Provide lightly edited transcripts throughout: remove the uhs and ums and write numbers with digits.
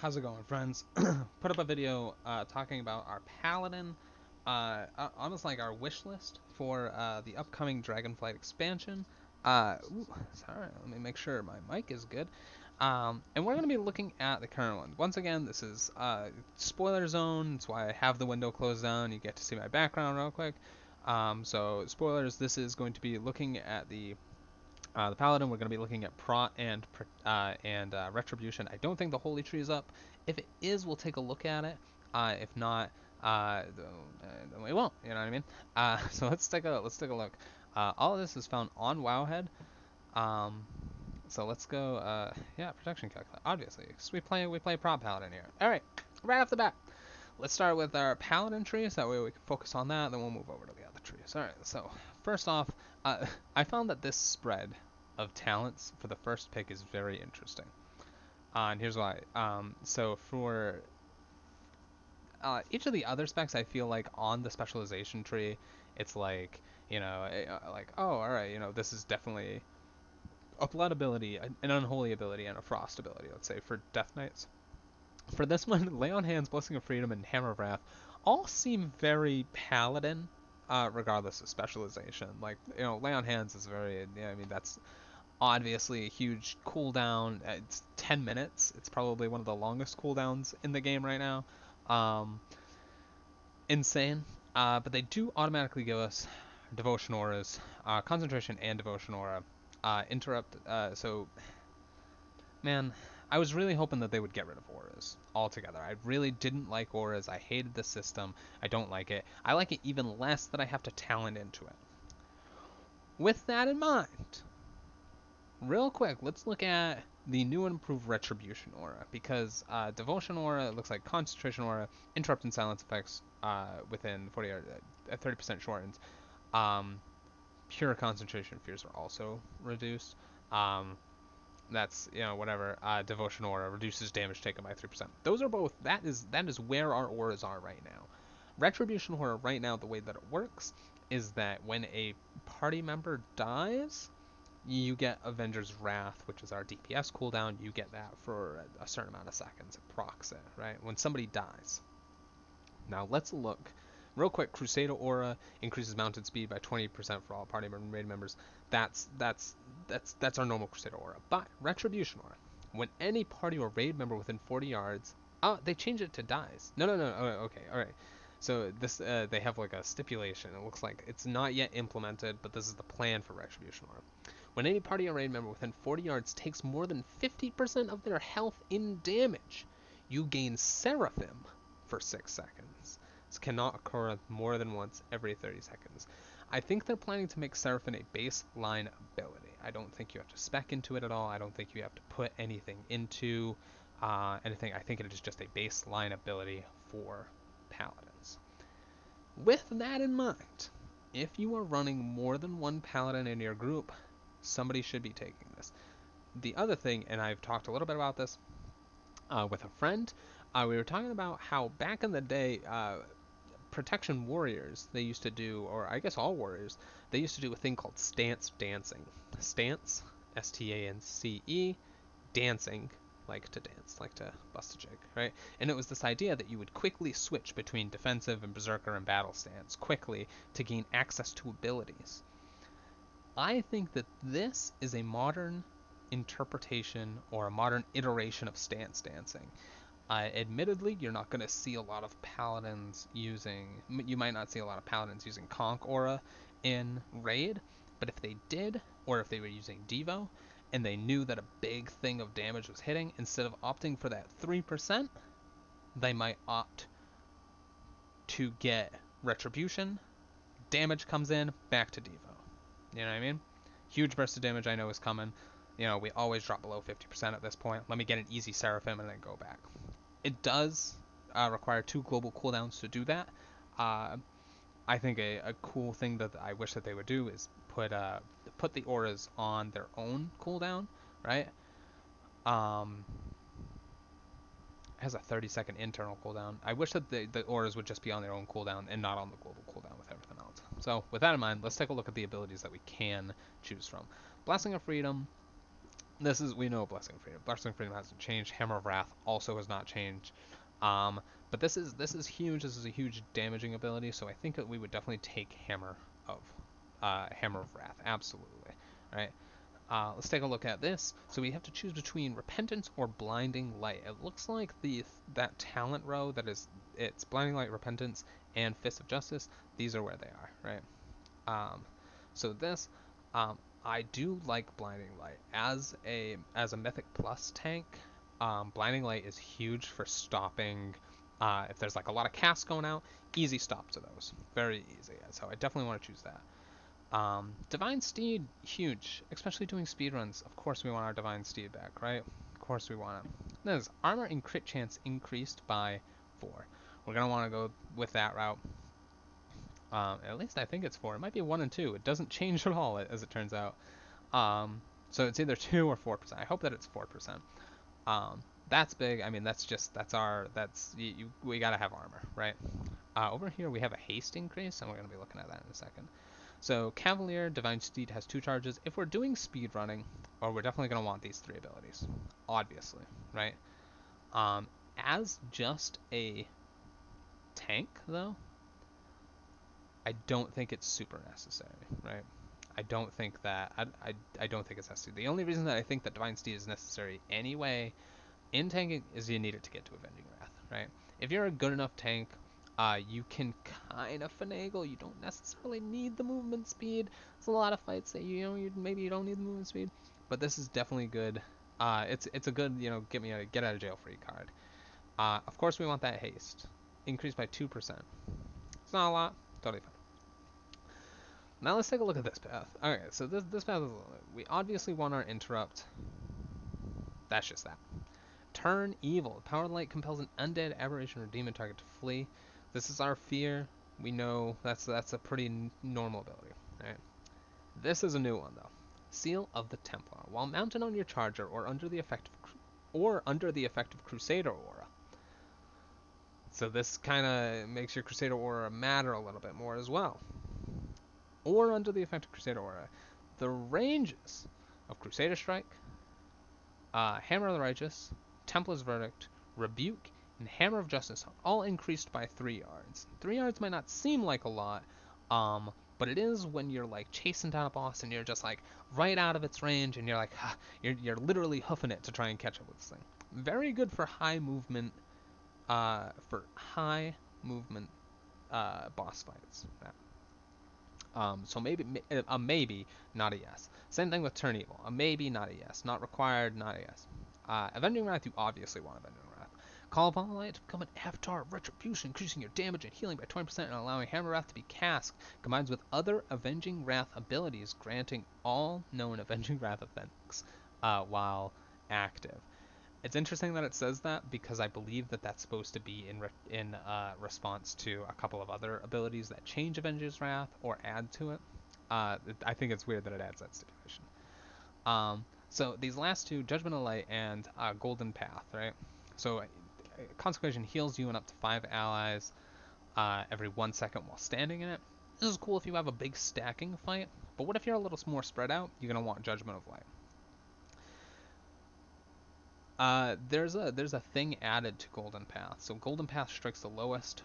How's it going, friends? Put up a video talking about our paladin, almost like our wish list for the upcoming Dragonflight expansion. Sorry, let me make sure my mic is good. And we're going to be looking at the current one. Once again, this is spoiler zone. That's why I have the window closed down. You get to see my background real quick. So spoilers. This is going to be looking at the Paladin. We're going to be looking at Prot and Retribution. I don't think the Holy Tree is up. If it is, we'll take a look at it. If not, then we won't. You know what I mean? So let's take a look. All of this is found on Wowhead. Um, so let's go. Yeah, protection calculator. Obviously, because we play Prot Paladin here. All right, right off the bat. Let's start with our Paladin trees. That way we can focus on that. Then we'll move over to the other trees. All right. So first off, I found that this spread of talents for the first pick is very interesting. And here's why. So for each of the other specs, I feel like on the specialization tree, it's like, like, oh, all right, this is definitely a blood ability, an unholy ability, and a frost ability, let's say, for Death Knights. For this one, Lay on Hands, Blessing of Freedom, and Hammer of Wrath all seem very paladin, regardless of specialization. Like, Lay on Hands is very, yeah, I mean, that's obviously a huge cooldown. It's 10 minutes. It's probably one of the longest cooldowns in the game right now. Um, Insane. But they do automatically give us Devotion Auras, Concentration and Devotion Aura. Interrupt. So, man, I was really hoping that they would get rid of auras altogether. I really didn't like auras. I hated the system. I don't like it. I like it even less that I have to talent into it. With that in mind, real quick, let's look at the new and improved Retribution aura, because Devotion aura, it looks like Concentration aura, Interrupt and Silence effects within 40 or 30% shortens. Um, Pure Concentration fears are also reduced. That's whatever. Devotion aura reduces damage taken by 3%. Those are both. That is where our auras are right now. Retribution aura right now, the way that it works is that when a party member dies, you get Avenger's Wrath, which is our DPS cooldown. You get that for a certain amount of seconds. It procs it, right? When somebody dies. Now let's look real quick. Crusader aura increases mounted speed by 20% for all party raid members. That's our normal Crusader aura. But Retribution aura, when any party or raid member within 40 yards, they change it to dies. No. Oh, okay, all right. So this they have like a stipulation. It looks like it's not yet implemented, but this is the plan for Retribution aura. When any party or raid member within 40 yards takes more than 50% of their health in damage, you gain Seraphim for 6 seconds. This cannot occur more than once every 30 seconds. I think they're planning to make Seraphim a baseline ability. I don't think you have to spec into it at all. I don't think you have to put anything into anything. I think it is just a baseline ability for Paladins. With that in mind, if you are running more than one Paladin in your group, somebody should be taking this. The other thing, and I've talked a little bit about this with a friend, we were talking about how back in the day, protection warriors, they used to do, or I guess all warriors, they used to do a thing called stance dancing. Stance, S-T-A-N-C-E, dancing, like to dance, like to bust a jig, right? And it was this idea that you would quickly switch between defensive and berserker and battle stance quickly to gain access to abilities. I think that this is a modern interpretation or a modern iteration of stance dancing. Admittedly, you're not going to see a lot of paladins using. You might not see a lot of paladins using Conk Aura in Raid, but if they did, or if they were using Devo, and they knew that a big thing of damage was hitting, instead of opting for that 3%, they might opt to get Retribution. Damage comes in, back to Devo. You know what I mean? Huge burst of damage I know is coming. We always drop below 50% at this point. Let me get an easy Seraphim and then go back. It does require 2 global cooldowns to do that. I think a cool thing that I wish that they would do is put the auras on their own cooldown, right? It has a 30-second internal cooldown. I wish that the auras would just be on their own cooldown and not on the global cooldown with everything else. So with that in mind, let's take a look at the abilities that we can choose from. Blessing of Freedom This is, we know Blessing of Freedom. Blessing of Freedom hasn't changed. Hammer of Wrath also has not changed. But this is huge. This is a huge damaging ability, so I think that we would definitely take Hammer of Wrath, absolutely. Right. Let's take a look at this. So we have to choose between Repentance or Blinding Light. It looks like that talent row that is, it's Blinding Light, Repentance, and Fist of Justice. These are where they are, right? Um, so this, I do like Blinding Light as a Mythic Plus tank. Blinding Light is huge for stopping. If there's like a lot of casts going out, easy stop to those, very easy. So I definitely want to choose that. Divine Steed, huge, especially doing speedruns. Of course we want our Divine Steed back, right? Of course we want it. This armor and crit chance increased by 4. We're going to want to go with that route. At least I think it's 4. It might be 1 and 2. It doesn't change at all, as it turns out. So it's either 2 or 4%. I hope that it's 4%. That's big. I mean, we got to have armor, right? Over here we have a haste increase, and we're going to be looking at that in a second. So Cavalier, Divine Steed has 2 charges. If we're doing speed running, or we're definitely going to want these 3 abilities, obviously, right? As just a tank, though, I don't think it's super necessary, right? I don't think it's necessary. The only reason that I think that Divine Steed is necessary anyway in tanking is you need it to get to Avenging Wrath, right? If you're a good enough tank, you can kind of finagle. You don't necessarily need the movement speed. There's a lot of fights that maybe you don't need the movement speed, but this is definitely good. It's a good get out of jail free card. Of course we want that haste increased by 2%. It's not a lot, totally fine. Now let's take a look at this path. Okay, so this path is we obviously want our interrupt. That's just that. Turn evil. Power light compels an undead, aberration, or demon target to flee. This is our fear. We know that's a pretty normal ability. Right. This is a new one though. Seal of the Templar. While mounted on your charger or under the effect of Crusader aura. So this kind of makes your Crusader aura matter a little bit more as well. Or under the effect of Crusader aura. The ranges of Crusader Strike, Hammer of the Righteous, Templar's Verdict, Rebuke, and Hammer of Justice are all increased by 3 yards. 3 yards might not seem like a lot, but it is when you're like chasing down a boss and you're just like right out of its range and you're like, you're literally hoofing it to try and catch up with this thing. Very good for high movement, boss fights. So a maybe, not a yes. Same thing with Turn Evil. A maybe, not a yes. Not required, not a yes. Avenging Wrath, you obviously want Avenging Wrath. Call upon light to become an avatar of Retribution, increasing your damage and healing by 20% and allowing Hammer Wrath to be cast. Combines with other Avenging Wrath abilities, granting all known Avenging Wrath effects while active. It's interesting that it says that because I believe that that's supposed to be in response to a couple of other abilities that change Avenger's Wrath or add to it. I think it's weird that it adds that stipulation. So these last two, Judgment of Light and Golden Path, right? So Consecration heals you and up to 5 allies every 1 second while standing in it. This is cool if you have a big stacking fight, but what if you're a little more spread out? You're going to want Judgment of Light. There's a thing added to Golden Path. So Golden Path strikes the lowest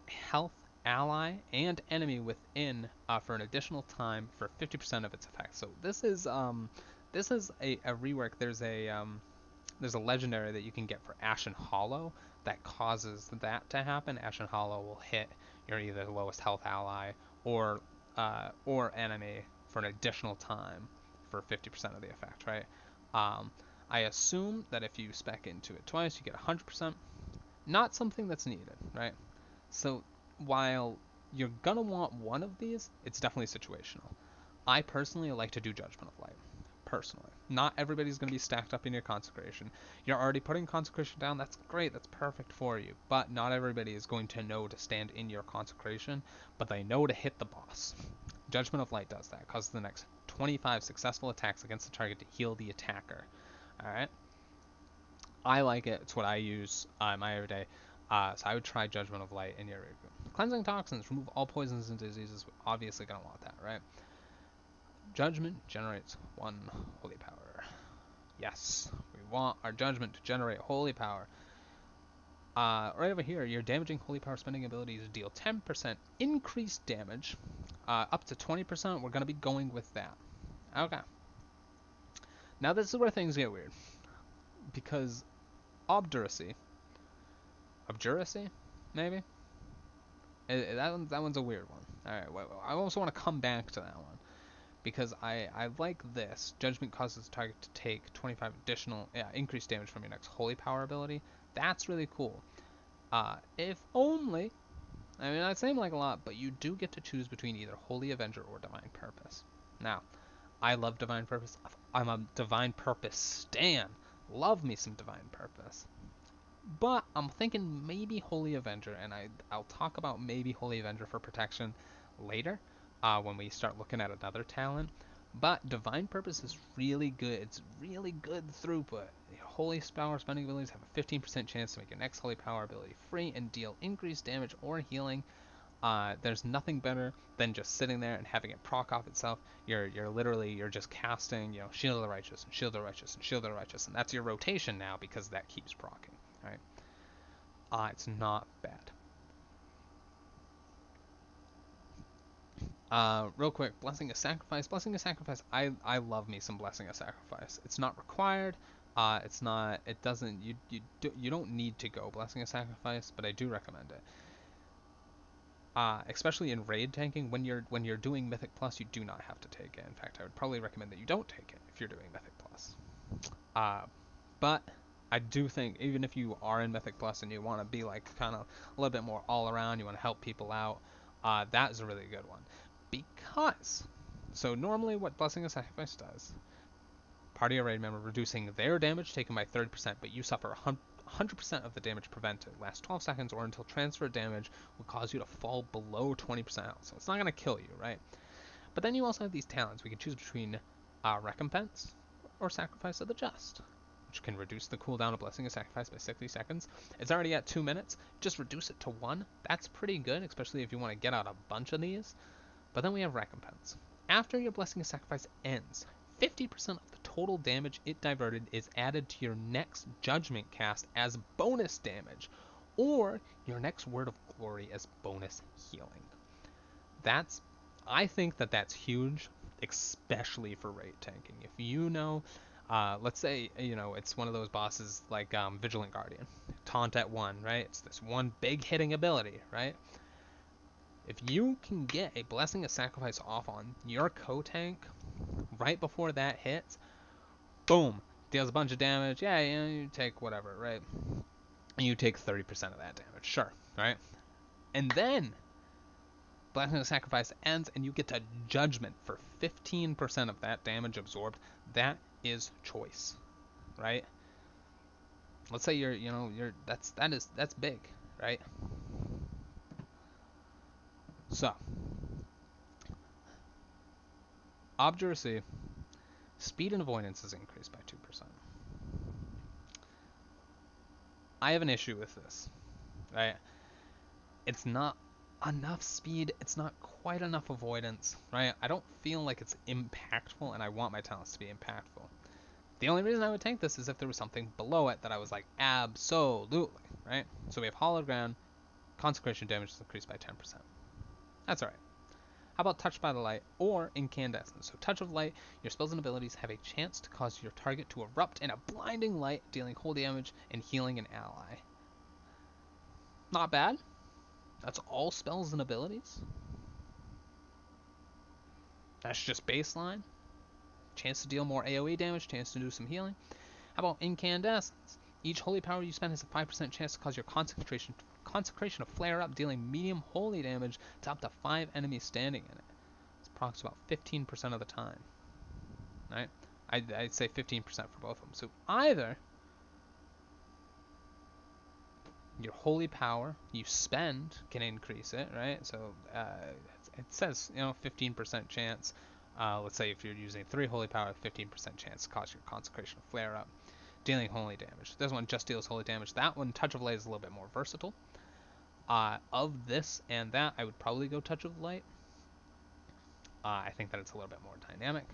health ally and enemy within for an additional time for 50% of its effect. So this is a rework. There's a legendary that you can get for Ashen Hollow that causes that to happen. Ashen Hollow will hit your either lowest health ally or enemy for an additional time for 50% of the effect, right? I assume that if you spec into it twice, you get 100%. Not something that's needed, right? So while you're gonna want one of these, it's definitely situational. I personally like to do Judgment of Light. Personally. Not everybody's going to be stacked up in your Consecration. You're already putting Consecration down, that's great, that's perfect for you. But not everybody is going to know to stand in your Consecration, but they know to hit the boss. Judgment of Light does that, causes the next 25 successful attacks against the target to heal the attacker. Alright? I like it, it's what I use my everyday. So I would try Judgment of Light in your review. Cleansing Toxins, remove all poisons and diseases. We're obviously going to want that, right? Judgment generates 1 holy power. Yes, we want our judgment to generate holy power. Right over here, your damaging holy power spending abilities deal 10% increased damage, up to 20%. We're going to be going with that. Okay. Now this is where things get weird, because obduracy, maybe. That one's a weird one. All right, well, I also want to come back to that one because I like this. Judgment causes the target to take 25 additional increased damage from your next holy power ability. That's really cool. If only, I mean, that seems like a lot, but you do get to choose between either Holy Avenger or Divine Purpose. Now, I love Divine Purpose. I'm a Divine Purpose stan. Love me some Divine Purpose. But I'm thinking maybe Holy Avenger, and I'll talk about maybe Holy Avenger for protection later, when we start looking at another talent. But Divine Purpose is really good. It's really good throughput. Holy Power spending abilities have a 15% chance to make your next Holy Power ability free and deal increased damage or healing. There's nothing better than just sitting there and having it proc off itself. You're just casting, Shield of the Righteous and Shield of the Righteous and Shield of the Righteous, and that's your rotation now because that keeps procking. Right? It's not bad. Real quick, Blessing of Sacrifice. Blessing of Sacrifice, I love me some Blessing of Sacrifice. It's not required. It's not. It doesn't. You don't need to go Blessing of Sacrifice, but I do recommend it. Especially in raid tanking, when you're doing Mythic Plus, you do not have to take it. In fact, I would probably recommend that you don't take it if you're doing Mythic Plus. But I do think even if you are in Mythic Plus and you want to be like kind of a little bit more all around, you want to help people out, that is a really good one. Because, so normally what Blessing of Sacrifice does, party or raid member reducing their damage taken by 30%, but you suffer 100% of the damage prevented. Lasts 12 seconds or until transfer damage will cause you to fall below 20% health. So it's not going to kill you, right? But then you also have these talents. We can choose between Recompense or Sacrifice of the Just, which can reduce the cooldown of Blessing of Sacrifice by 60 seconds. It's already at 2 minutes. Just reduce it to 1. That's pretty good, especially if you want to get out a bunch of these. But then we have Recompense. After your Blessing of Sacrifice ends, 50% of the total damage it diverted is added to your next Judgment cast as bonus damage, or your next Word of Glory as bonus healing. I think that's huge, especially for raid tanking. If let's say, it's one of those bosses like Vigilant Guardian, taunt at 1, right? It's this one big hitting ability, right? If you can get a Blessing of Sacrifice off on your co-tank right before that hits, boom, deals a bunch of damage. Yeah, you take whatever, right? You take 30% of that damage, sure, right? And then Blessing of Sacrifice ends and you get to Judgment for 15% of that damage absorbed. That is choice, right? Let's say that's big, right? So, Obduracy, speed and avoidance is increased by 2%. I have an issue with this, right? It's not enough speed, it's not quite enough avoidance, right? I don't feel like it's impactful, and I want my talents to be impactful. The only reason I would take this is if there was something below it that I was like, absolutely, right? So we have Hollowed Ground, Consecration damage is increased by 10%. That's alright. How about Touched by the Light or Incandescence? So Touch of Light, your spells and abilities have a chance to cause your target to erupt in a blinding light, dealing cold damage and healing an ally. Not bad. That's all spells and abilities. That's just baseline. Chance to deal more AoE damage, chance to do some healing. How about Incandescence? Each holy power you spend has a 5% chance to cause your consecration to flare up, dealing medium holy damage to up to 5 enemies standing in it. This procs about 15% of the time. Right? I'd say 15% for both of them. So either your holy power you spend can increase it, right? So it says 15% chance. Let's say if you're using 3 holy power, 15% chance to cause your consecration to flare up, dealing holy damage. This one just deals holy damage. That one, Touch of Light, is a little bit more versatile. Of this and that, I would probably go Touch of Light. I think that it's a little bit more dynamic.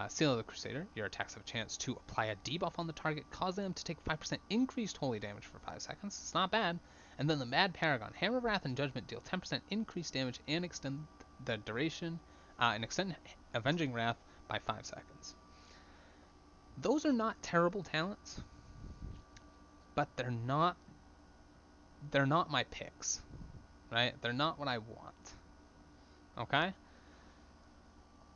Seal of the Crusader, your attacks have a chance to apply a debuff on the target, causing them to take 5% increased holy damage for 5 seconds. It's not bad. And then the Mad Paragon, Hammer of Wrath and Judgment deal 10% increased damage and extend the duration, and extend Avenging Wrath by 5 seconds. Those are not terrible talents, but they're not my picks, right? They're not what I want. Okay?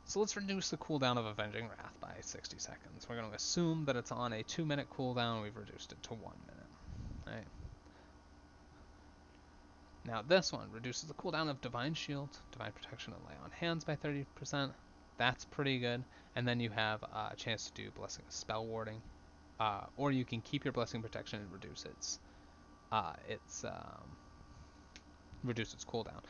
So let's reduce the cooldown of Avenging Wrath by 60 seconds. We're going to assume that it's on a 2-minute cooldown. We've reduced it to 1 minute. Right? Now this one reduces the cooldown of Divine Shield, Divine Protection, and Lay on Hands by 30%. That's pretty good. And then you have a chance to do Blessing of Spell Warding. Or you can keep your Blessing Protection and reduce its cooldown.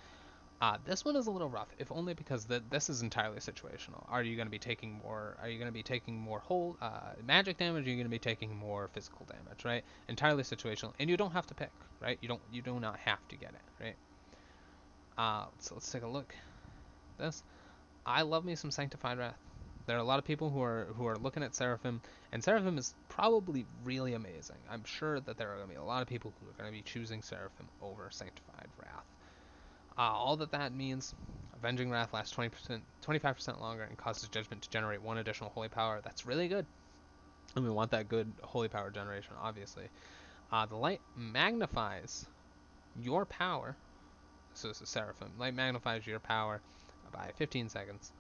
This one is a little rough, if only because this is entirely situational. Are you going to be taking more? Are you going to be taking more whole magic damage? Or are you going to be taking more physical damage? Right? Entirely situational, and you don't have to pick. Right? You do not have to get it. Right? So let's take a look. This, I love me some Sanctified Wrath. There are a lot of people who are looking at Seraphim, and Seraphim is probably really amazing. I'm sure that there are going to be a lot of people who are going to be choosing Seraphim over Sanctified Wrath. All that means, Avenging Wrath lasts 25% longer and causes Judgment to generate 1 additional holy power. That's really good. And we want that good holy power generation, obviously. The light magnifies your power. So this is Seraphim. Light magnifies your power by 15 seconds,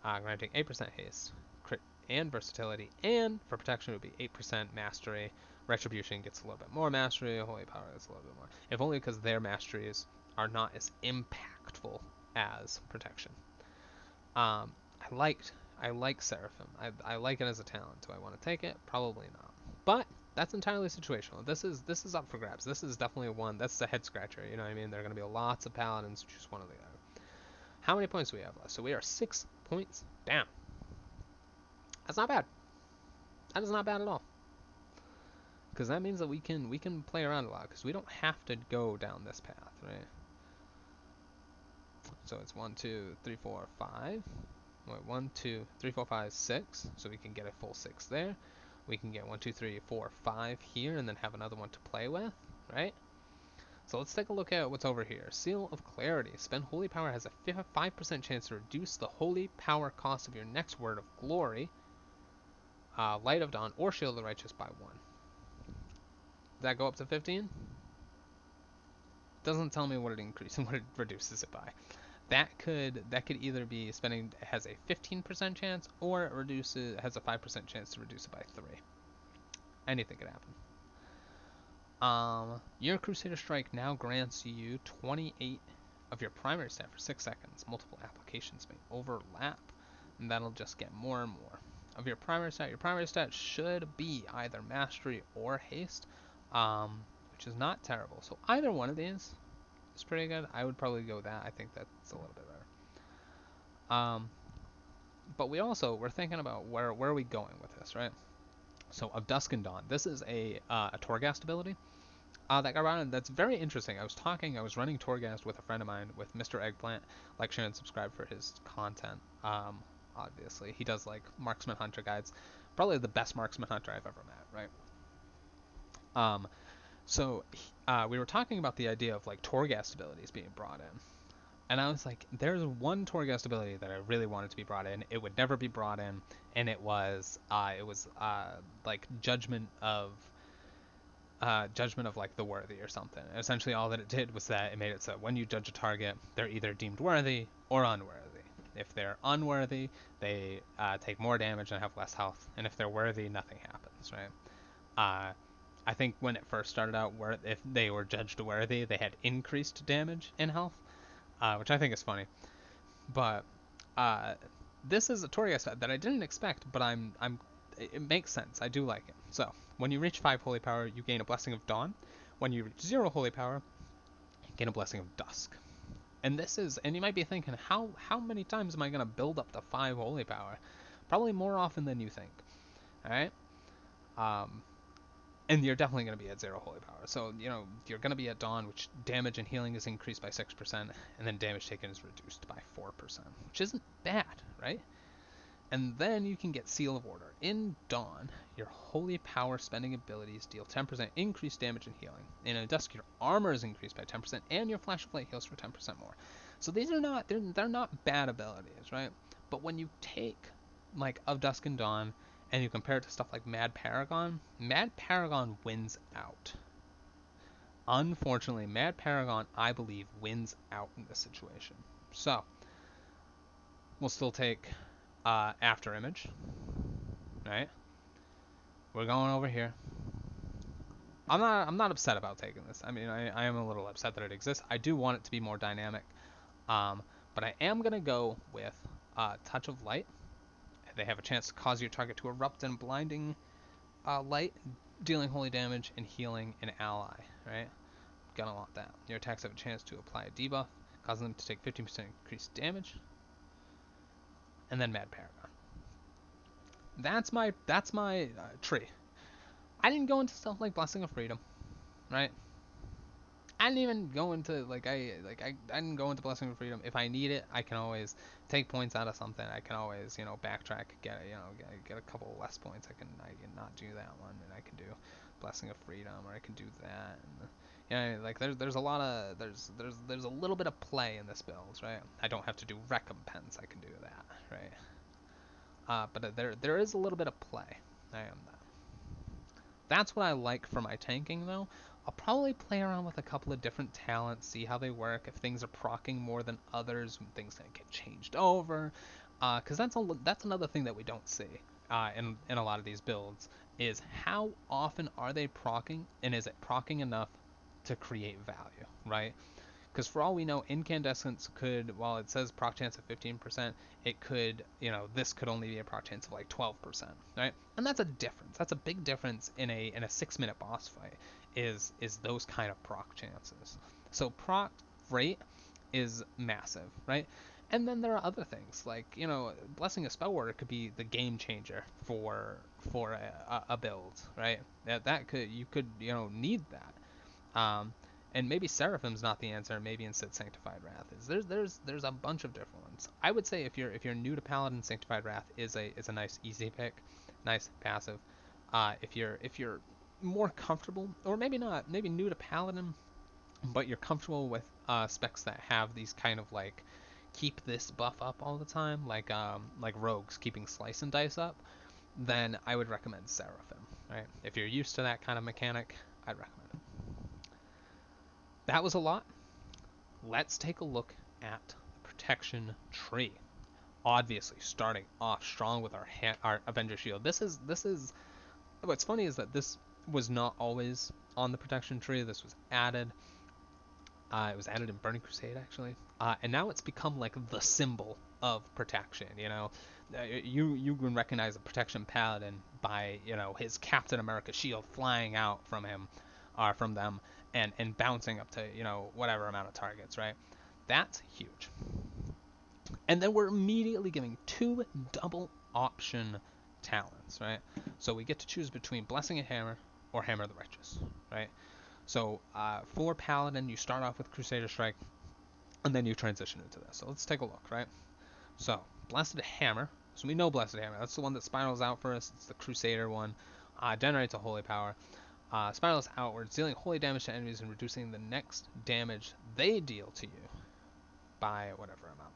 granting 8% haste, crit, and versatility. And for protection, it would be 8% mastery. Retribution gets a little bit more mastery. Holy power gets a little bit more. If only because their masteries are not as impactful as protection. I like Seraphim. I like it as a talent. Do I want to take it? Probably not. But that's entirely situational. This is up for grabs. This is definitely one. That's the head scratcher. You know what I mean? There are going to be lots of paladins. Choose one or the other. How many points do we have left? So we are 6 points down. That's not bad. That is not bad at all. Because that means that we can play around a lot. Because we don't have to go down this path, right? So it's 1, 2, 3, 4, 5. Wait, 1, 2, 3, 4, 5, 6. So we can get a full 6 there. We can get 1, 2, 3, 4, 5 here, and then have another one to play with, right? So let's take a look at what's over here. Seal of Clarity. Spend Holy Power has a 5% chance to reduce the Holy Power cost of your next Word of Glory, Light of Dawn, or Shield of the Righteous by 1. Does that go up to 15? Doesn't tell me what it increases and what it reduces it by. That could either be spending has a 15% chance, or it has a 5% chance to reduce it by 3. Anything could happen. Your Crusader Strike now grants you 28 of your primary stat for 6 seconds. Multiple applications may overlap, and that'll just get more and more. Of your primary stat should be either Mastery or Haste, which is not terrible. So either one of these is pretty good. I would probably go with that. I think that's a little bit better. But we're thinking about where are we going with this, right? So of Dusk and Dawn, this is a Torghast ability that got around, and that's very interesting. I was running Torghast with a friend of mine, with Mr. Eggplant. Like, share, and subscribe for his content. Obviously, he does like marksman hunter guides, probably the best marksman hunter I've ever met, right? So we were talking about the idea of like Torghast abilities being brought in, and I was like, there's one Torghast ability that I really wanted to be brought in. It would never be brought in, and it was like Judgment of like the Worthy or something. And essentially, all that it did was that it made it so when you judge a target, they're either deemed worthy or unworthy. If they're unworthy, they take more damage and have less health, and if they're worthy, nothing happens, right? I think when it first started out, if they were judged worthy, they had increased damage and health, which I think is funny. But this is a Torghast that I didn't expect, but it makes sense. I do like it. So when you reach 5 Holy Power, you gain a Blessing of Dawn. When you reach 0 Holy Power, you gain a Blessing of Dusk. And you might be thinking, how many times am I gonna build up to 5 Holy Power? Probably more often than you think. All right. And you're definitely going to be at 0 Holy Power. So, you're going to be at Dawn, which damage and healing is increased by 6%, and then damage taken is reduced by 4%, which isn't bad, right? And then you can get Seal of Order. In Dawn, your holy power spending abilities deal 10% increased damage and healing. In Dusk, your armor is increased by 10%, and your Flash of Light heals for 10% more. So these are not they're not bad abilities, right? But when you take like Of Dusk and Dawn and you compare it to stuff like Mad Paragon wins out. Unfortunately, Mad Paragon, I believe, wins out in this situation. So we'll still take After Image, right? We're going over here. I'm not upset about taking this. I mean, I am a little upset that it exists. I do want it to be more dynamic, but I am gonna go with Touch of Light. They have a chance to cause your target to erupt in blinding light, dealing holy damage and healing an ally. Right? Gonna want that. Your attacks have a chance to apply a debuff, causing them to take 15% increased damage. And then Mad Paragon. That's my tree. I didn't go into stuff like Blessing of Freedom, right? I didn't even go into I didn't go into Blessing of Freedom. If I need it, I can always take points out of something. I can always backtrack, get a couple less points. I can not do that one, and I can do Blessing of Freedom, or I can do that. And, there's a lot of there's a little bit of play in this build, right? I don't have to do Recompense. I can do that, right? But there is a little bit of play. That's what I like for my tanking, though. I'll probably play around with a couple of different talents, see how they work. If things are proccing more than others, things can get changed over. Because that's another thing that we don't see in a lot of these builds, is how often are they proccing, and is it proccing enough to create value, right? Because for all we know, Incandescence could, while it says proc chance of 15%, it could, this could only be a proc chance of like 12%, right? And that's a difference. That's a big difference in a 6-minute boss fight, is those kind of proc chances. So proc rate is massive, right? And then there are other things like, Blessing of Spellworker could be the game changer for a build, right? You could need that. And maybe Seraphim's not the answer. Maybe instead Sanctified Wrath is. There's a bunch of different ones. I would say if you're new to Paladin, Sanctified Wrath is a nice easy pick, nice passive. If you're more comfortable, or maybe not, maybe new to Paladin, but you're comfortable with specs that have these kind of like keep this buff up all the time, like Rogues keeping Slice and Dice up, then I would recommend Seraphim. Right? If you're used to that kind of mechanic, I'd recommend it. That was a lot. Let's take a look at the protection tree. Obviously, starting off strong with our Avenger Shield. This is. What's funny is that this was not always on the protection tree. This was added. It was added in Burning Crusade, actually, and now it's become like the symbol of protection. You can recognize a protection paladin by his Captain America shield flying out from him, or from them, and bouncing up to whatever amount of targets, right? That's huge. And then we're immediately giving 2 double option talents, right? So we get to choose between Blessing and Hammer or Hammer of the Righteous, right? So for Paladin, you start off with Crusader Strike, and then you transition into this. So let's take a look, right? So Blessed Hammer. So we know Blessed Hammer. That's the one that spirals out for us. It's the Crusader one. Generates a holy power. Spirals outwards, dealing holy damage to enemies and reducing the next damage they deal to you by whatever amount.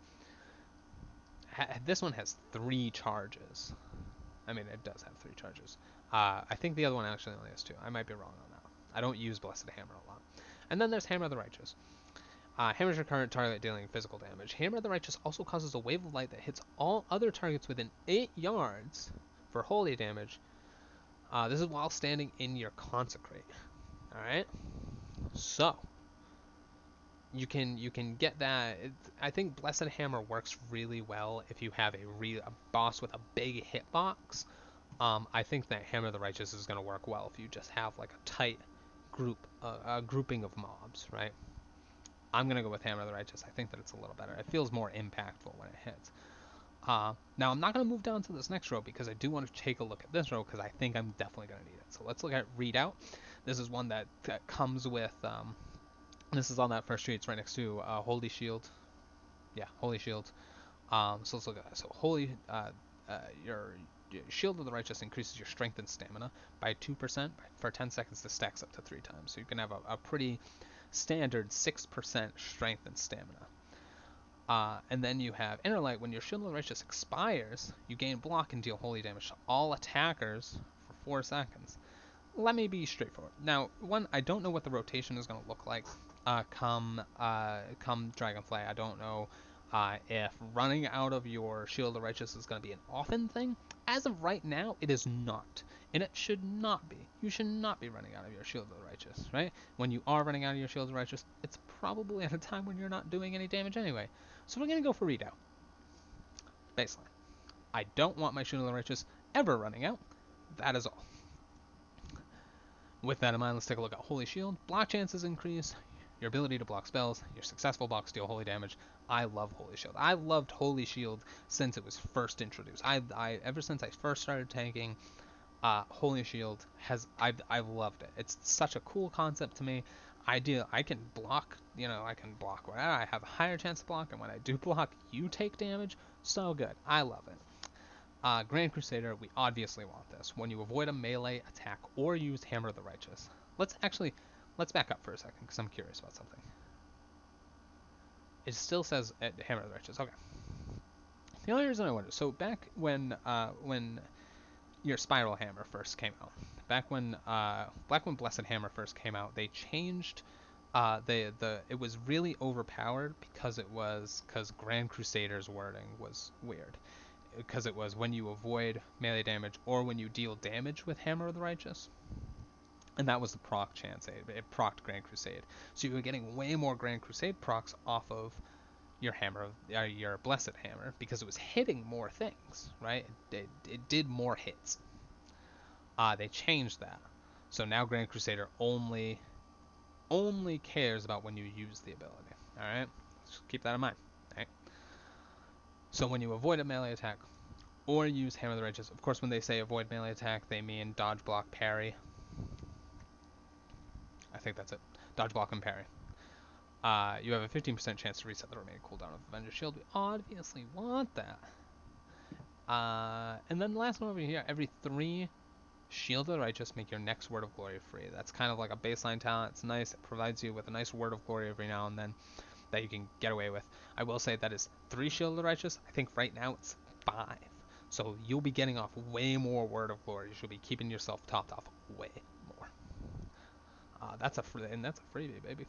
This one has 3 charges. I mean, it does have 3 charges. I think the other one actually only has 2. I might be wrong on that one. I don't use Blessed Hammer a lot. And then there's Hammer of the Righteous. Hammers your current target dealing physical damage. Hammer of the Righteous also causes a wave of light that hits all other targets within 8 yards for holy damage. This is while standing in your Consecrate. Alright? So, you can get that. I think Blessed Hammer works really well if you have a boss with a big hitbox. I think that Hammer of the Righteous is going to work well if you just have like a tight grouping of mobs, right? I'm going to go with Hammer of the Righteous. I think that it's a little better. It feels more impactful when it hits. Now, I'm not going to move down to this next row because I do want to take a look at this row because I think I'm definitely going to need it. So let's look at Readout. This is one that comes with, this is on that first tree. It's right next to Holy Shield. Yeah, Holy Shield. So let's look at that. So your Shield of the Righteous increases your strength and stamina by 2% for 10 seconds. This stacks up to 3 times. So you can have a pretty standard 6% strength and stamina. And then you have Inner Light. When your Shield of the Righteous expires, you gain block and deal holy damage to all attackers for 4 seconds. Let me be straightforward. Now, one, I don't know what the rotation is going to look like come Dragonflight. I don't know if running out of your Shield of the Righteous is going to be an often thing. As of right now, it is not. And it should not be. You should not be running out of your Shield of the Righteous, right? When you are running out of your Shield of the Righteous, it's probably at a time when you're not doing any damage anyway. So we're going to go for readout. Baseline. I don't want my Shield of the Righteous ever running out. That is all. With that in mind, let's take a look at Holy Shield. Block chances increase, your ability to block spells, your successful blocks deal holy damage. I love Holy Shield. I loved Holy Shield since it was first introduced. I ever since I first started tanking, Holy Shield I've loved it. It's such a cool concept to me. I can block, I can block whatever. I have a higher chance to block, and when I do block, you take damage. So good. I love it. Grand Crusader, we obviously want this. When you avoid a melee attack or use Hammer of the Righteous. Let's back up for a second, because I'm curious about something. It still says Hammer of the Righteous. Okay. The only reason I wonder, so back when your Spiral Hammer first came out, back when Blessed Hammer first came out, they changed it was really overpowered because Grand Crusader's wording was weird. Because it was when you avoid melee damage or when you deal damage with Hammer of the Righteous. And that was the proc chance. It procced Grand Crusade. So you were getting way more Grand Crusade procs off of your your Blessed Hammer, because it was hitting more things, right? It did more hits. They changed that. So now Grand Crusader only cares about when you use the ability. Alright? Just keep that in mind. Alright? So when you avoid a melee attack or use Hammer of the Righteous, of course when they say avoid melee attack, they mean dodge, block, parry. I think that's it. Dodge, block, and parry. You have a 15% chance to reset the remaining cooldown of Avenger Shield. We obviously want that. And then the last one over here, every 3 Shield of the Righteous make your next Word of Glory free. That's kind of like a baseline talent. It's nice. It provides you with a nice Word of Glory every now and then that you can get away with. I will say that is 3 Shield of the Righteous. I think right now it's 5. So you'll be getting off way more Word of Glory. You should be keeping yourself topped off way more. That's a freebie, baby.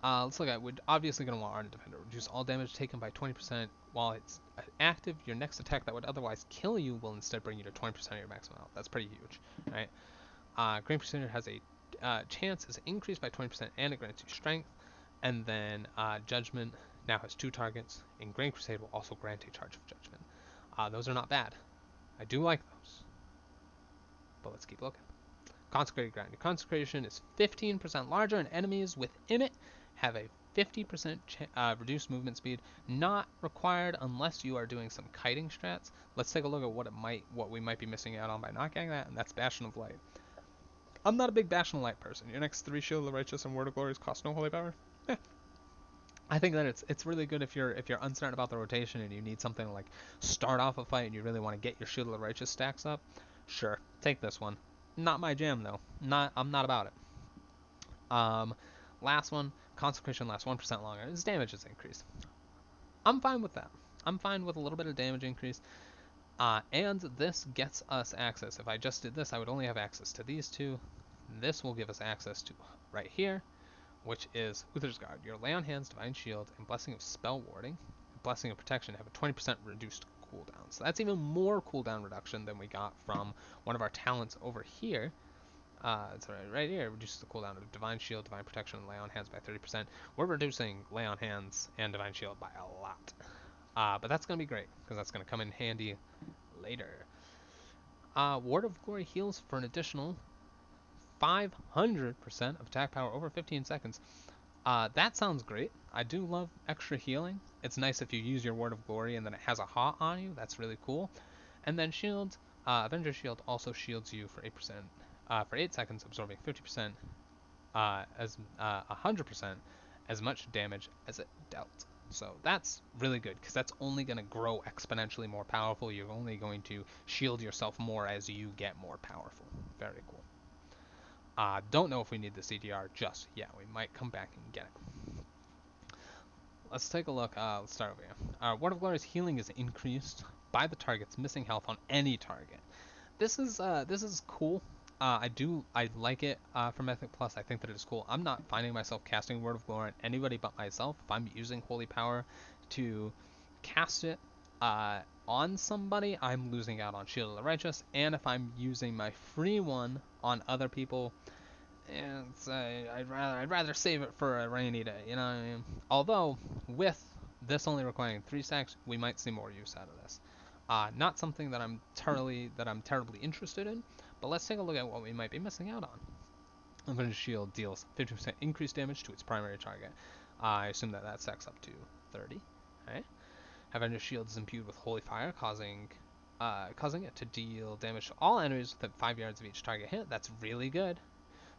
Let's look at, we're obviously going to want Ardent Defender. Reduce all damage taken by 20% while it's active. Your next attack that would otherwise kill you will instead bring you to 20% of your maximum health. That's pretty huge, right? Grand Crusader has a chance is increased by 20% and it grants you strength. And then Judgment now has 2 targets, and Grand Crusade will also grant a charge of Judgment. Those are not bad. I do like those. But let's keep looking. Consecrated Ground. Your consecration is 15% larger, and enemies within it have a 50% reduced movement speed. Not required unless you are doing some kiting strats. Let's take a look at what we might be missing out on by not getting that, and that's Bastion of Light. I'm not a big Bastion of Light person. Your next 3 Shield of the Righteous and Word of Glories cost no holy power. I think that it's really good if you're uncertain about the rotation and you need something to like start off a fight and you really want to get your Shield of the Righteous stacks up. Sure, take this one. Not my jam though. I'm not about it. Last one, Consecration lasts 1% longer. Its damage is increased. I'm fine with that. I'm fine with a little bit of damage increase. And this gets us access. If I just did this, I would only have access to these 2. This will give us access to right here, which is Uther's Guard. Your Lay on Hands, Divine Shield, and Blessing of Spell Warding, Blessing of Protection have a 20% reduced cooldown. So that's even more cooldown reduction than we got from one of our talents over here. It's right here. It reduces the cooldown of Divine Shield, Divine Protection, and Lay on Hands by 30%. We're reducing Lay on Hands and Divine Shield by a lot. But that's going to be great, because that's going to come in handy later. Word of Glory heals for an additional 500% of attack power over 15 seconds. That sounds great. I do love extra healing. It's nice if you use your Word of Glory and then it has a hot on you. That's really cool. And then Shield, Avenger Shield also shields you for 8%, for 8 seconds, absorbing 50%, 100% as much damage as it dealt. So that's really good because that's only going to grow exponentially more powerful. You're only going to shield yourself more as you get more powerful. Very cool. Don't know if we need the CDR just yet. We might come back and get it. Let's take a look. Let's start over here. Word of Glory's healing is increased by the target's missing health on any target. This is cool. I like it for Mythic Plus. I think that it is cool. I'm not finding myself casting Word of Glory on anybody but myself. If I'm using Holy Power to cast it on somebody, I'm losing out on Shield of the Righteous. And if I'm using my free one on other people, I'd rather save it for a rainy day. You know what I mean? Although with this only requiring 3 stacks, we might see more use out of this. Not something that I'm terribly interested in, but let's take a look at what we might be missing out on. Avengers Shield deals 50% increased damage to its primary target. I assume that stacks up to 30. Right? Avengers Shield is imbued with Holy Fire, causing it to deal damage to all enemies within 5 yards of each target hit. That's really good.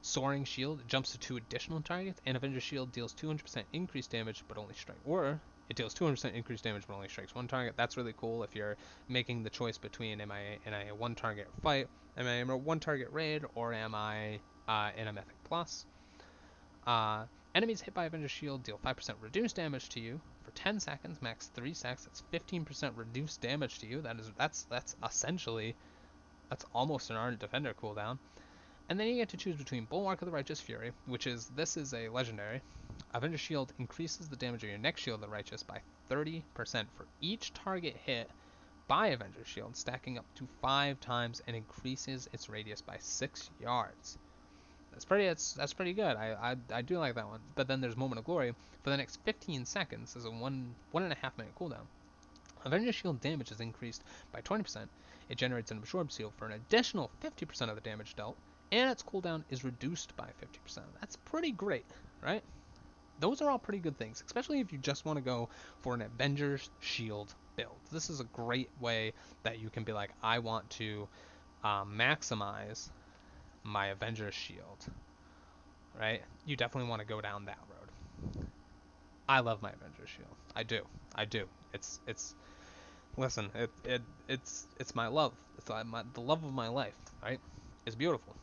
Soaring Shield jumps to 2 additional targets, and Avengers Shield deals 200% increased damage, but only strike. Or it deals 200% increased damage, but only strikes 1 target. That's really cool if you're making the choice between am I in a 1-target fight, am I in a 1-target raid, or am I in a Mythic Plus. Enemies hit by Avengers Shield deal 5% reduced damage to you for 10 seconds, max 3 stacks. That's 15% reduced damage to you. That's essentially almost an Ardent Defender cooldown. And then you get to choose between Bulwark of the Righteous Fury, this is a legendary. Avengers Shield increases the damage of your next Shield of the Righteous by 30% for each target hit by Avengers Shield, stacking up to 5 times and increases its radius by 6 yards. That's pretty good. I do like that one. But then there's Moment of Glory. For the next 15 seconds, there's a 1.5 minute cooldown. Avengers Shield damage is increased by 20%. It generates an Absorb Seal for an additional 50% of the damage dealt, and its cooldown is reduced by 50%. That's pretty great, right? Those are all pretty good things, especially if you just want to go for an Avengers Shield build. This is a great way that you can be like, I want to maximize my Avengers Shield, right? You definitely want to go down that road. I love my Avengers Shield. I do. It's listen, it's my love. It's the love of my life, right? It's beautiful.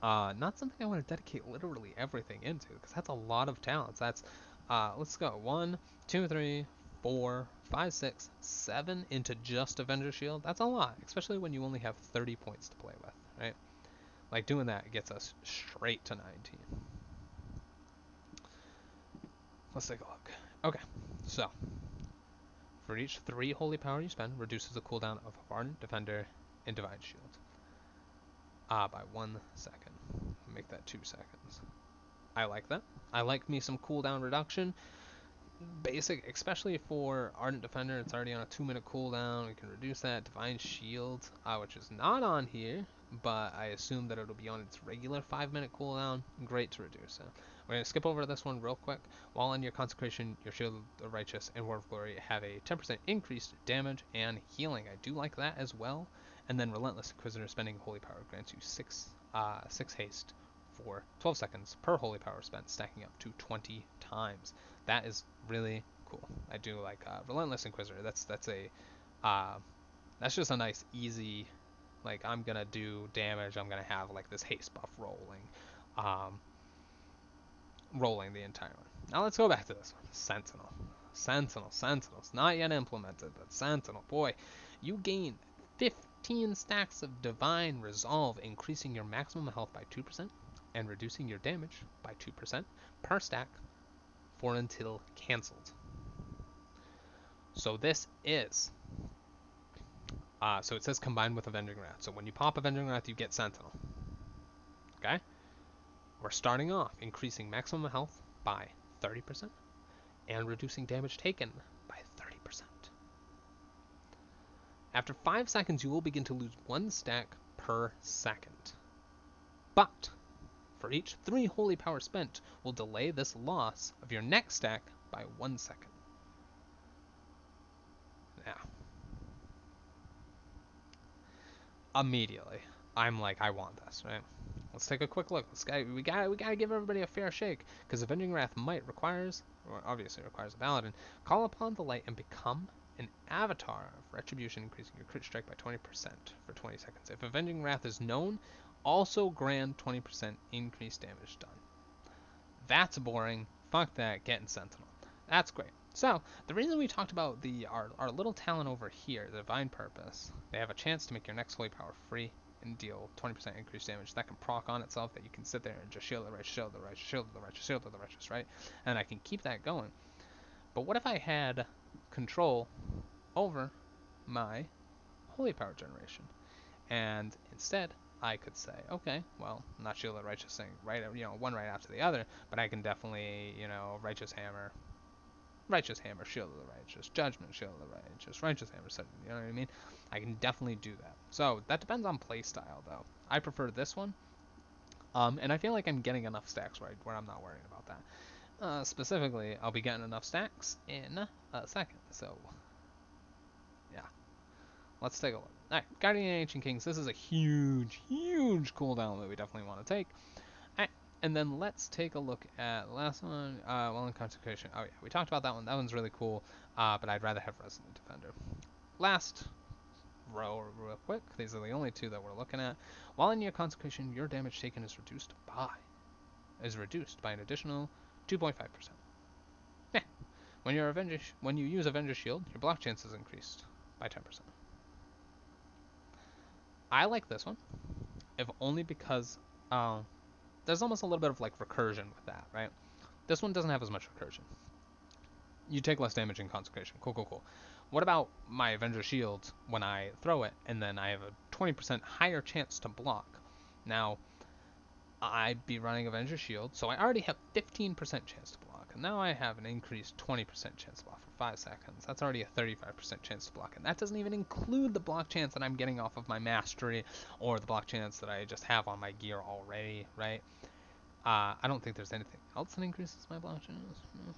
Not something I want to dedicate literally everything into, because that's a lot of talents. That's, let's go, 1, 2, 3, 4, 5, 6, 7 into just Avenger Shield. That's a lot, especially when you only have 30 points to play with, right? Like, doing that gets us straight to 19. Let's take a look. Okay, so, for each 3 Holy Power you spend, reduces the cooldown of Ardent Defender and Divine Shield. By 1 second. Make that 2 seconds. I like that. I like me some cooldown reduction. Basic, especially for Ardent Defender, it's already on a 2-minute cooldown. We can reduce that. Divine Shield, which is not on here, but I assume that it'll be on its regular 5-minute cooldown. Great to reduce it. We're going to skip over this one real quick. While on your Consecration, your Shield of the Righteous and Word of Glory have a 10% increased damage and healing. I do like that as well. And then Relentless Inquisitor spending Holy Power grants you 6 haste for 12 seconds per Holy Power spent, stacking up to 20 times. That is really cool. I do like Relentless Inquisitor. That's just a nice, easy, like, I'm gonna do damage. I'm gonna have like this haste buff rolling the entire one. Now let's go back to this one. Sentinel's not yet implemented, but Sentinel, boy, you gain 15 stacks of Divine Resolve, increasing your maximum health by 2% and reducing your damage by 2% per stack for until cancelled. So this is, so it says combined with Avenging Wrath. So when you pop Avenging Wrath, you get Sentinel. Okay? We're starting off increasing maximum health by 30% and reducing damage taken by 30%. After 5 seconds, you will begin to lose 1 stack per second. But for each 3 Holy Power spent, will delay this loss of your next stack by 1 second. Now, immediately, I'm like, I want this, right? Let's take a quick look. We gotta give everybody a fair shake, because Avenging Wrath might require obviously requires a paladin. Call upon the light and become an avatar of Retribution, increasing your crit strike by 20% for 20 seconds. If Avenging Wrath is known, also grant 20% increased damage done. That's boring. Fuck that. Get in Sentinel. That's great. So, the reason we talked about our little talent over here, the Divine Purpose, they have a chance to make your next holy power free and deal 20% increased damage. That can proc on itself, that you can sit there and just shield the righteous, shield the righteous, shield the righteous, shield the righteous, right? And I can keep that going. But what if I had control over my holy power generation? And instead, I could say, okay, well, not shield the righteous thing, right? One right after the other, but I can definitely, righteous hammer, shield of the righteous, judgment, shield of the righteous hammer, you know what I mean? I can definitely do that. So that depends on playstyle, though. I prefer this one, and I feel like I'm getting enough stacks where I'm not worrying about that. Specifically, I'll be getting enough stacks in a second. So yeah, let's take a look. All right, Guardian of Ancient Kings. This is a huge cooldown that we definitely want to take. And then let's take a look at the last one, Well in Consecration. Oh yeah, we talked about that one. That one's really cool, but I'd rather have Resolute Defender. Last row real quick. These are the only two that we're looking at. While in your Consecration, your damage taken is reduced by an additional 2.5%. Yeah. When you use Avenger Shield, your block chance is increased by 10%. I like this one, if only because there's almost a little bit of like recursion with that, right? This one doesn't have as much recursion. You take less damage in Consecration. Cool. What about my Avenger Shield when I throw it, and then I have a 20% higher chance to block? Now, I'd be running Avenger Shield, so I already have 15% chance to block, and now I have an increased 20% chance to block for 5 seconds. That's already a 35% chance to block, and that doesn't even include the block chance that I'm getting off of my Mastery, or the block chance that I just have on my gear already, right? I don't think there's anything else that increases my block chance.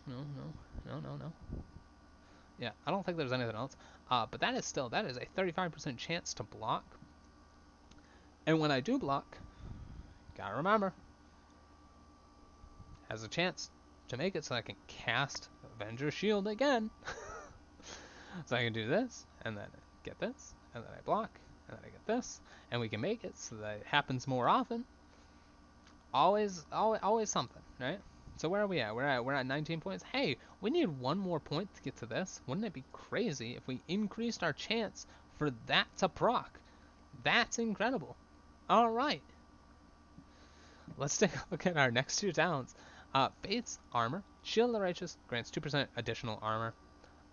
No. Yeah, I don't think there's anything else. But that is a 35% chance to block. And when I do block, gotta remember, has a chance to make it so I can cast Avenger Shield again. So I can do this, and then get this, and then I block, and then I get this, and we can make it so that it happens more often. Always something, right? So where are we at? We're at 19 points. Hey, we need one more point to get to this. Wouldn't it be crazy if we increased our chance for that to proc? That's incredible. All right. Let's take a look at our next two talents. Faith's Armor. Shield of the Righteous grants 2% additional armor.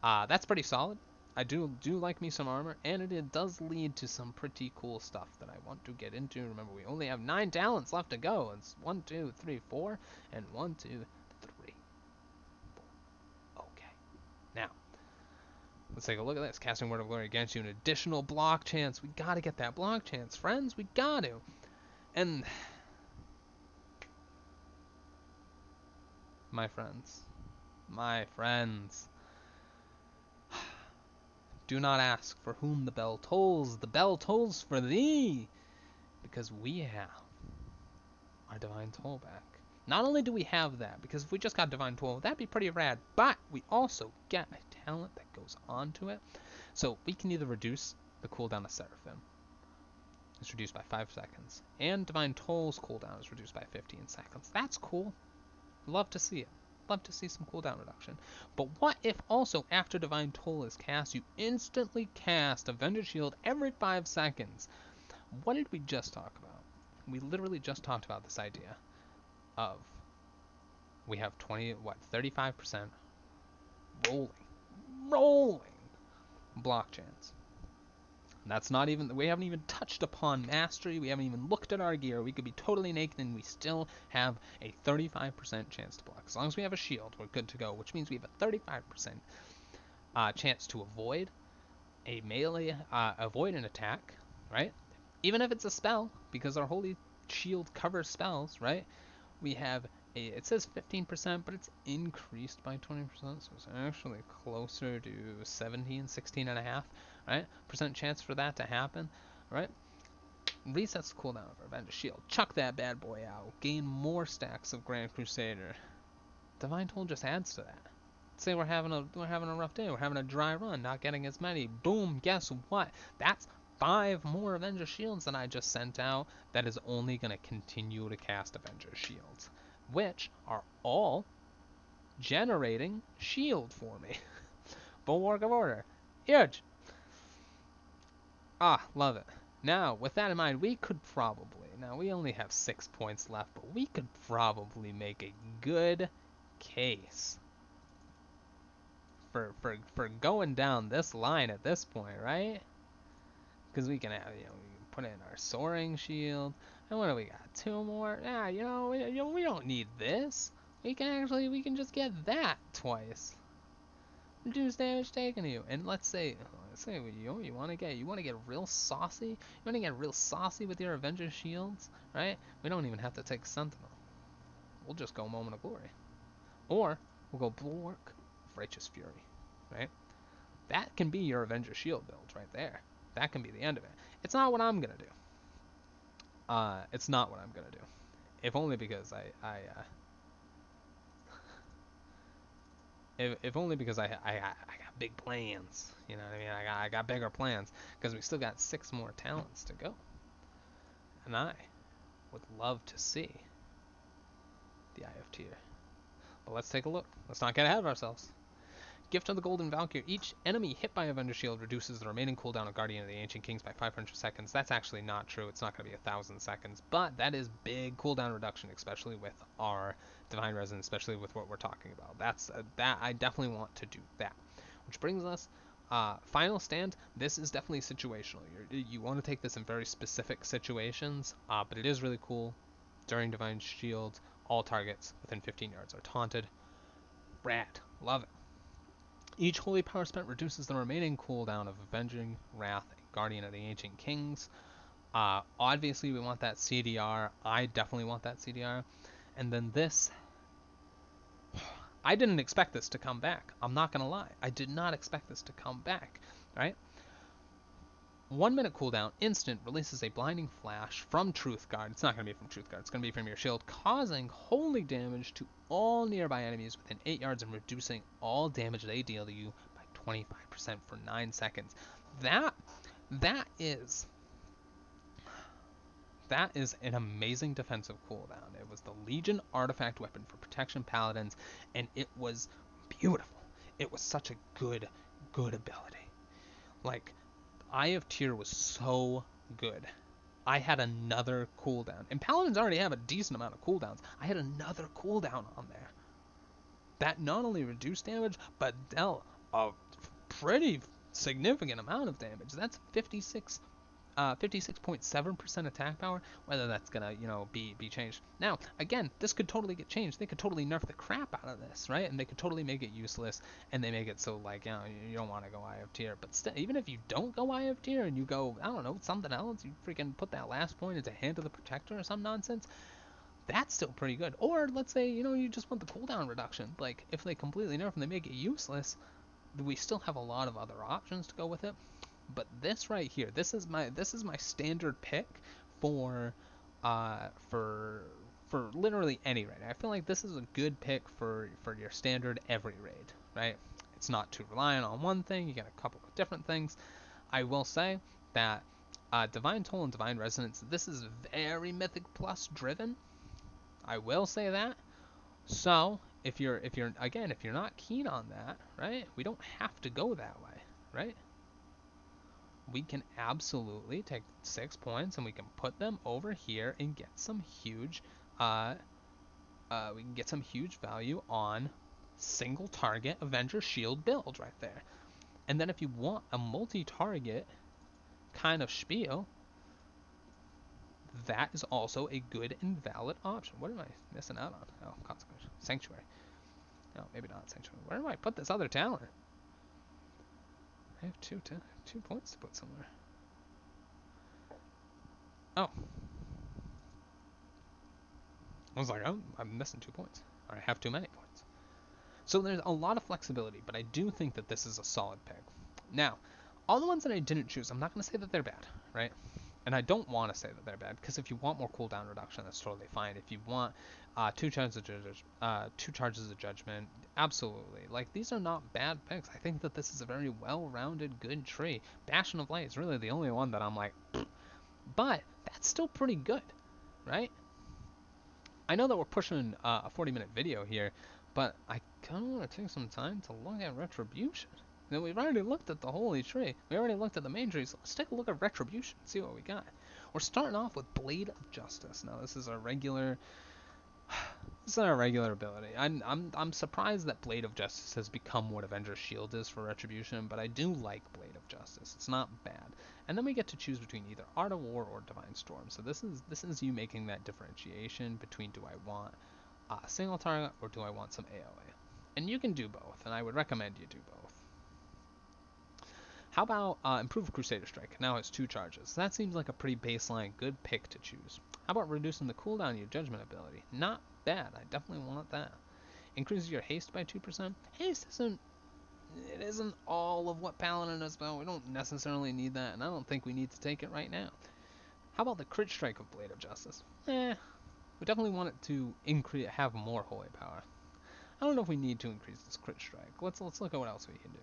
That's pretty solid. I do like me some armor, and it does lead to some pretty cool stuff that I want to get into. Remember, we only have 9 talents left to go. It's 1, 2, 3, 4, and 1, 2, 3, 4. Okay. Now, let's take a look at this. Casting Word of Glory against you, an additional block chance. We gotta get that block chance, friends. We got to. And my friends, do not ask for whom the bell tolls. The bell tolls for thee, because we have our Divine Toll back. Not only do we have that, because if we just got Divine Toll, that'd be pretty rad, but we also get a talent that goes on to it. So we can either reduce the cooldown of Seraphim. It's reduced by 5 seconds. And Divine Toll's cooldown is reduced by 15 seconds. That's cool. Love to see it. Love to see some cooldown reduction. But what if also after Divine Toll is cast, you instantly cast Avenger Shield every 5 seconds? What did we just talk about? We literally just talked about this idea of we have 35% rolling block chance. That's not even, we haven't even touched upon Mastery, we haven't even looked at our gear. We could be totally naked and we still have a 35% chance to block. As long as we have a shield, we're good to go, which means we have a 35% chance to avoid a melee, avoid an attack, right? Even if it's a spell, because our Holy Shield covers spells, right? We have it says 15%, but it's increased by 20%, so it's actually closer to 16 and a half, right? % chance for that to happen, right? Resets the cooldown of our Avenger Shield. Chuck that bad boy out. Gain more stacks of Grand Crusader. Divine Toll just adds to that. Say we're having a rough day, we're having a dry run, not getting as many. Boom, guess what? That's 5 more Avenger Shields than I just sent out. That is only going to continue to cast Avenger Shields, which are all generating shield for me. Bulwark of Order. Huge. Ah, love it. Now, with that in mind, we could probably, now we only have 6 points left, but we could probably make a good case for going down this line at this point, right? Because we can have, we can put in our soaring shield. And what do we got? 2 more? Yeah, we don't need this. We can just get that twice. Reduce damage taken to you. And let's say you want to get real saucy. You want to get real saucy with your Avenger shields, right? We don't even have to take Sentinel. We'll just go Moment of Glory, or we'll go Bulwark of Righteous Fury, right? That can be your Avenger shield build right there. That can be the end of it. It's not what I'm gonna do. It's not what I'm gonna do. If only because if only because I got big plans. You know what I mean? I got bigger plans because we still got 6 more talents to go, and I would love to see the IF tier. But let's take a look. Let's not get ahead of ourselves. Gift of the Golden Valkyrie. Each enemy hit by Avenger Shield reduces the remaining cooldown of Guardian of the Ancient Kings by 500 seconds. That's actually not true. It's not going to be 1,000 seconds, but that is big cooldown reduction, especially with our Divine Resonance, especially with what we're talking about. That I definitely want to do that. Which brings us, Final Stand. This is definitely situational. You want to take this in very specific situations, but it is really cool. During Divine Shield, all targets within 15 yards are taunted. Rad. Love it. Each holy power spent reduces the remaining cooldown of Avenging Wrath and Guardian of the Ancient Kings. Obviously, we want that CDR. I definitely want that CDR. And then this, I didn't expect this to come back. I'm not going to lie. I did not expect this to come back, right? 1 minute cooldown, instant, releases a blinding flash from Truth Guard. It's not going to be from Truth Guard. It's going to be from your shield, causing holy damage to all nearby enemies within 8 yards and reducing all damage they deal to you by 25% for 9 seconds. That is an amazing defensive cooldown. It was the Legion artifact weapon for protection paladins, and it was beautiful. It was such a good ability. Like, Eye of Tyr was so good. I had another cooldown. And Paladins already have a decent amount of cooldowns. I had another cooldown on there. That not only reduced damage, but dealt a pretty significant amount of damage. That's 56.7% attack power, whether that's gonna, be changed. Now, again, this could totally get changed. They could totally nerf the crap out of this, right? And they could totally make it useless, and they make it so, like, you don't want to go Eye of Tyr. But still, even if you don't go Eye of Tyr and you go, I don't know, something else, you freaking put that last point into Hand of the Protector or some nonsense, that's still pretty good. Or, let's say, you just want the cooldown reduction. Like, if they completely nerf and they make it useless, we still have a lot of other options to go with it. But this right here, this is my standard pick for literally any raid. I feel like this is a good pick for your standard every raid, right? It's not too reliant on one thing. You get a couple of different things. I will say that Divine Toll and Divine Resonance, this is very Mythic Plus driven. I will say that. So if you're not keen on that, right? We don't have to go that way, right? We can absolutely take 6 points and we can put them over here and get some huge value on single target Avenger Shield build right there. And then if you want a multi-target kind of spiel, that is also a good and valid option. What am I missing out on? Oh, Consecration. Sanctuary. No, maybe not Sanctuary. Where do I put this other talent? I have 2 points to put somewhere. Oh. I was like, oh, I'm missing 2 points. Or I have too many points. So there's a lot of flexibility, but I do think that this is a solid pick. Now, all the ones that I didn't choose, I'm not going to say that they're bad, right? And I don't want to say that they're bad, because if you want more cooldown reduction, that's totally fine. If you want two charges of judgment, absolutely. Like, these are not bad picks. I think that this is a very well-rounded, good tree. Bastion of Light is really the only one that I'm like, but that's still pretty good, right? I know that we're pushing a 40-minute video here, but I kind of want to take some time to look at Retribution. Now, we've already looked at the Holy Tree. We already looked at the main tree, so let's take a look at Retribution, see what we got. We're starting off with Blade of Justice. Now, this is our regular... This is our regular ability. I'm surprised that Blade of Justice has become what Avenger's Shield is for Retribution, but I do like Blade of Justice. It's not bad. And then we get to choose between either Art of War or Divine Storm. So this is you making that differentiation between, do I want a single target or do I want some AoE? And you can do both, and I would recommend you do both. How about Improved Crusader Strike? Now it's 2 charges. That seems like a pretty baseline good pick to choose. How about reducing the cooldown of your Judgment ability? Not bad. I definitely want that. Increases your haste by 2%. Haste isn't all of what Paladin is about. We don't necessarily need that, and I don't think we need to take it right now. How about the crit strike of Blade of Justice? We definitely want it to have more holy power. I don't know if we need to increase this crit strike. Let's look at what else we can do.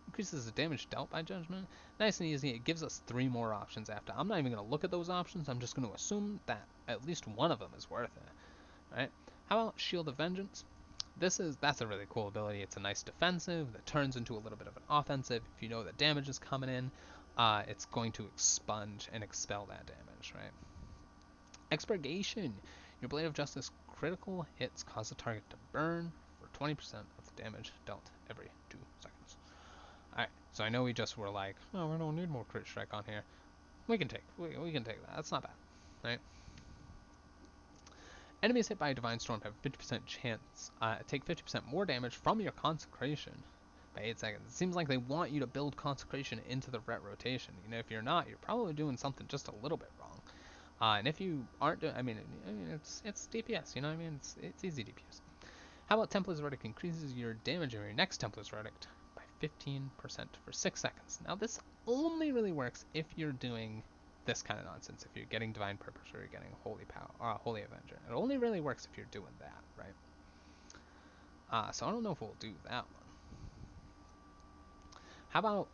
Increases the damage dealt by judgment. Nice and easy. It gives us 3 more options after. I'm not even going to look at those options. I'm just going to assume that at least one of them is worth it. Right? How about Shield of Vengeance? That's a really cool ability. It's a nice defensive that turns into a little bit of an offensive. If you know that damage is coming in, it's going to expunge and expel that damage, right? Expurgation. Your Blade of Justice critical hits cause the target to burn for 20% of the damage dealt every 2 seconds. Alright, so I know we just were like, oh, we don't need more crit strike on here. We can take that. That's not bad, right? Enemies hit by a Divine Storm have a 50% chance take 50% more damage from your Consecration by 8 seconds. It seems like they want you to build Consecration into the ret rotation. You know, if you're not, you're probably doing something just a little bit wrong. And if you aren't doing, I mean, it's DPS. You know what I mean? It's easy DPS. How about Templar's Verdict increases your damage of your next Templar's Verdict by 15% for 6 seconds. Now this only really works if you're doing this kind of nonsense, if you're getting Divine Purpose or you're getting Holy Power or Holy Avenger. It only really works if you're doing that, right? So I don't know if we'll do that one. How about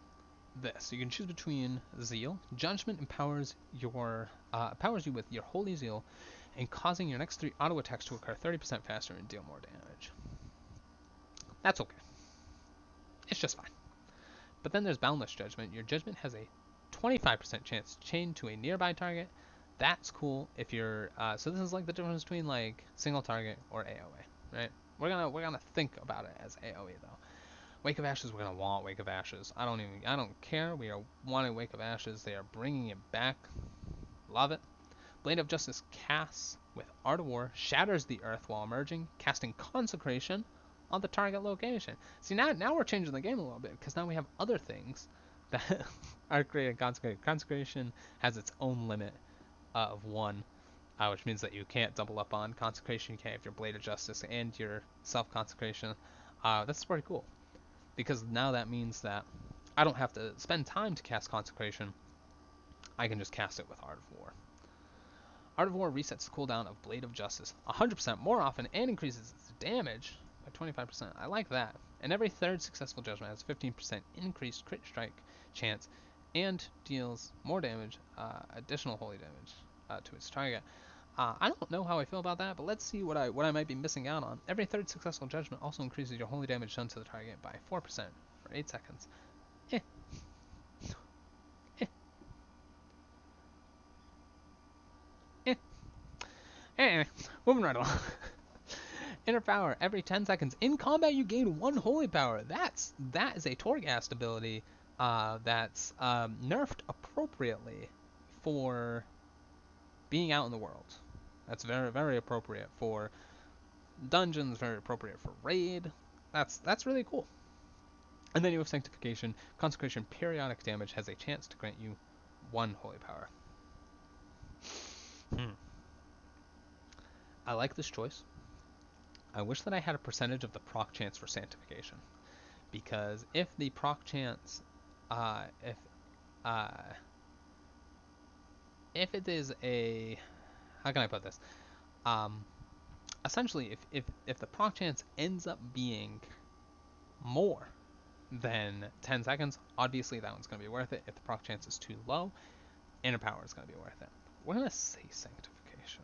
this? You can choose between Zeal. Judgment empowers you with your Holy Zeal and causing your next 3 auto attacks to occur 30% faster and deal more damage. That's okay. It's just fine. But then there's Boundless Judgment. Your Judgment has a 25% chance to chain to a nearby target. That's cool if you're so this is like the difference between like single target or AoE, right? We're gonna think about it as AoE though. Wake of Ashes, we're gonna want Wake of Ashes. I don't care. We are wanting Wake of Ashes. They are bringing it back. Love it. Blade of Justice casts with Art of War, shatters the earth while emerging, casting Consecration on the target location. See, now we're changing the game a little bit, because now we have other things that are creating Consecration. Consecration has its own limit of 1, which means that you can't double up on Consecration. You can't have your Blade of Justice and your self-Consecration. That's pretty cool, because now that means that I don't have to spend time to cast Consecration. I can just cast it with Art of War. Art of War resets the cooldown of Blade of Justice 100% more often and increases its damage by 25%. I like that. And every 3rd successful judgment has 15% increased crit strike chance and deals more damage, additional holy damage to its target. I don't know how I feel about that, but let's see what I might be missing out on. Every 3rd successful judgment also increases your holy damage done to the target by 4% for 8 seconds. Moving right along. Inner Power. Every 10 seconds in combat, you gain 1 holy power. That is a Torghast ability that's nerfed appropriately for being out in the world. That's very, very appropriate for dungeons. Very appropriate for raid. That's really cool. And then you have Sanctification. Consecration periodic damage has a chance to grant you 1 holy power. I like this choice. I wish that I had a percentage of the proc chance for Sanctification, because if the proc chance, if it is a, how can I put this? Um, Essentially, if the proc chance ends up being more than 10 seconds, obviously that one's going to be worth it. If the proc chance is too low, inner power is going to be worth it. We're going to say sanctification.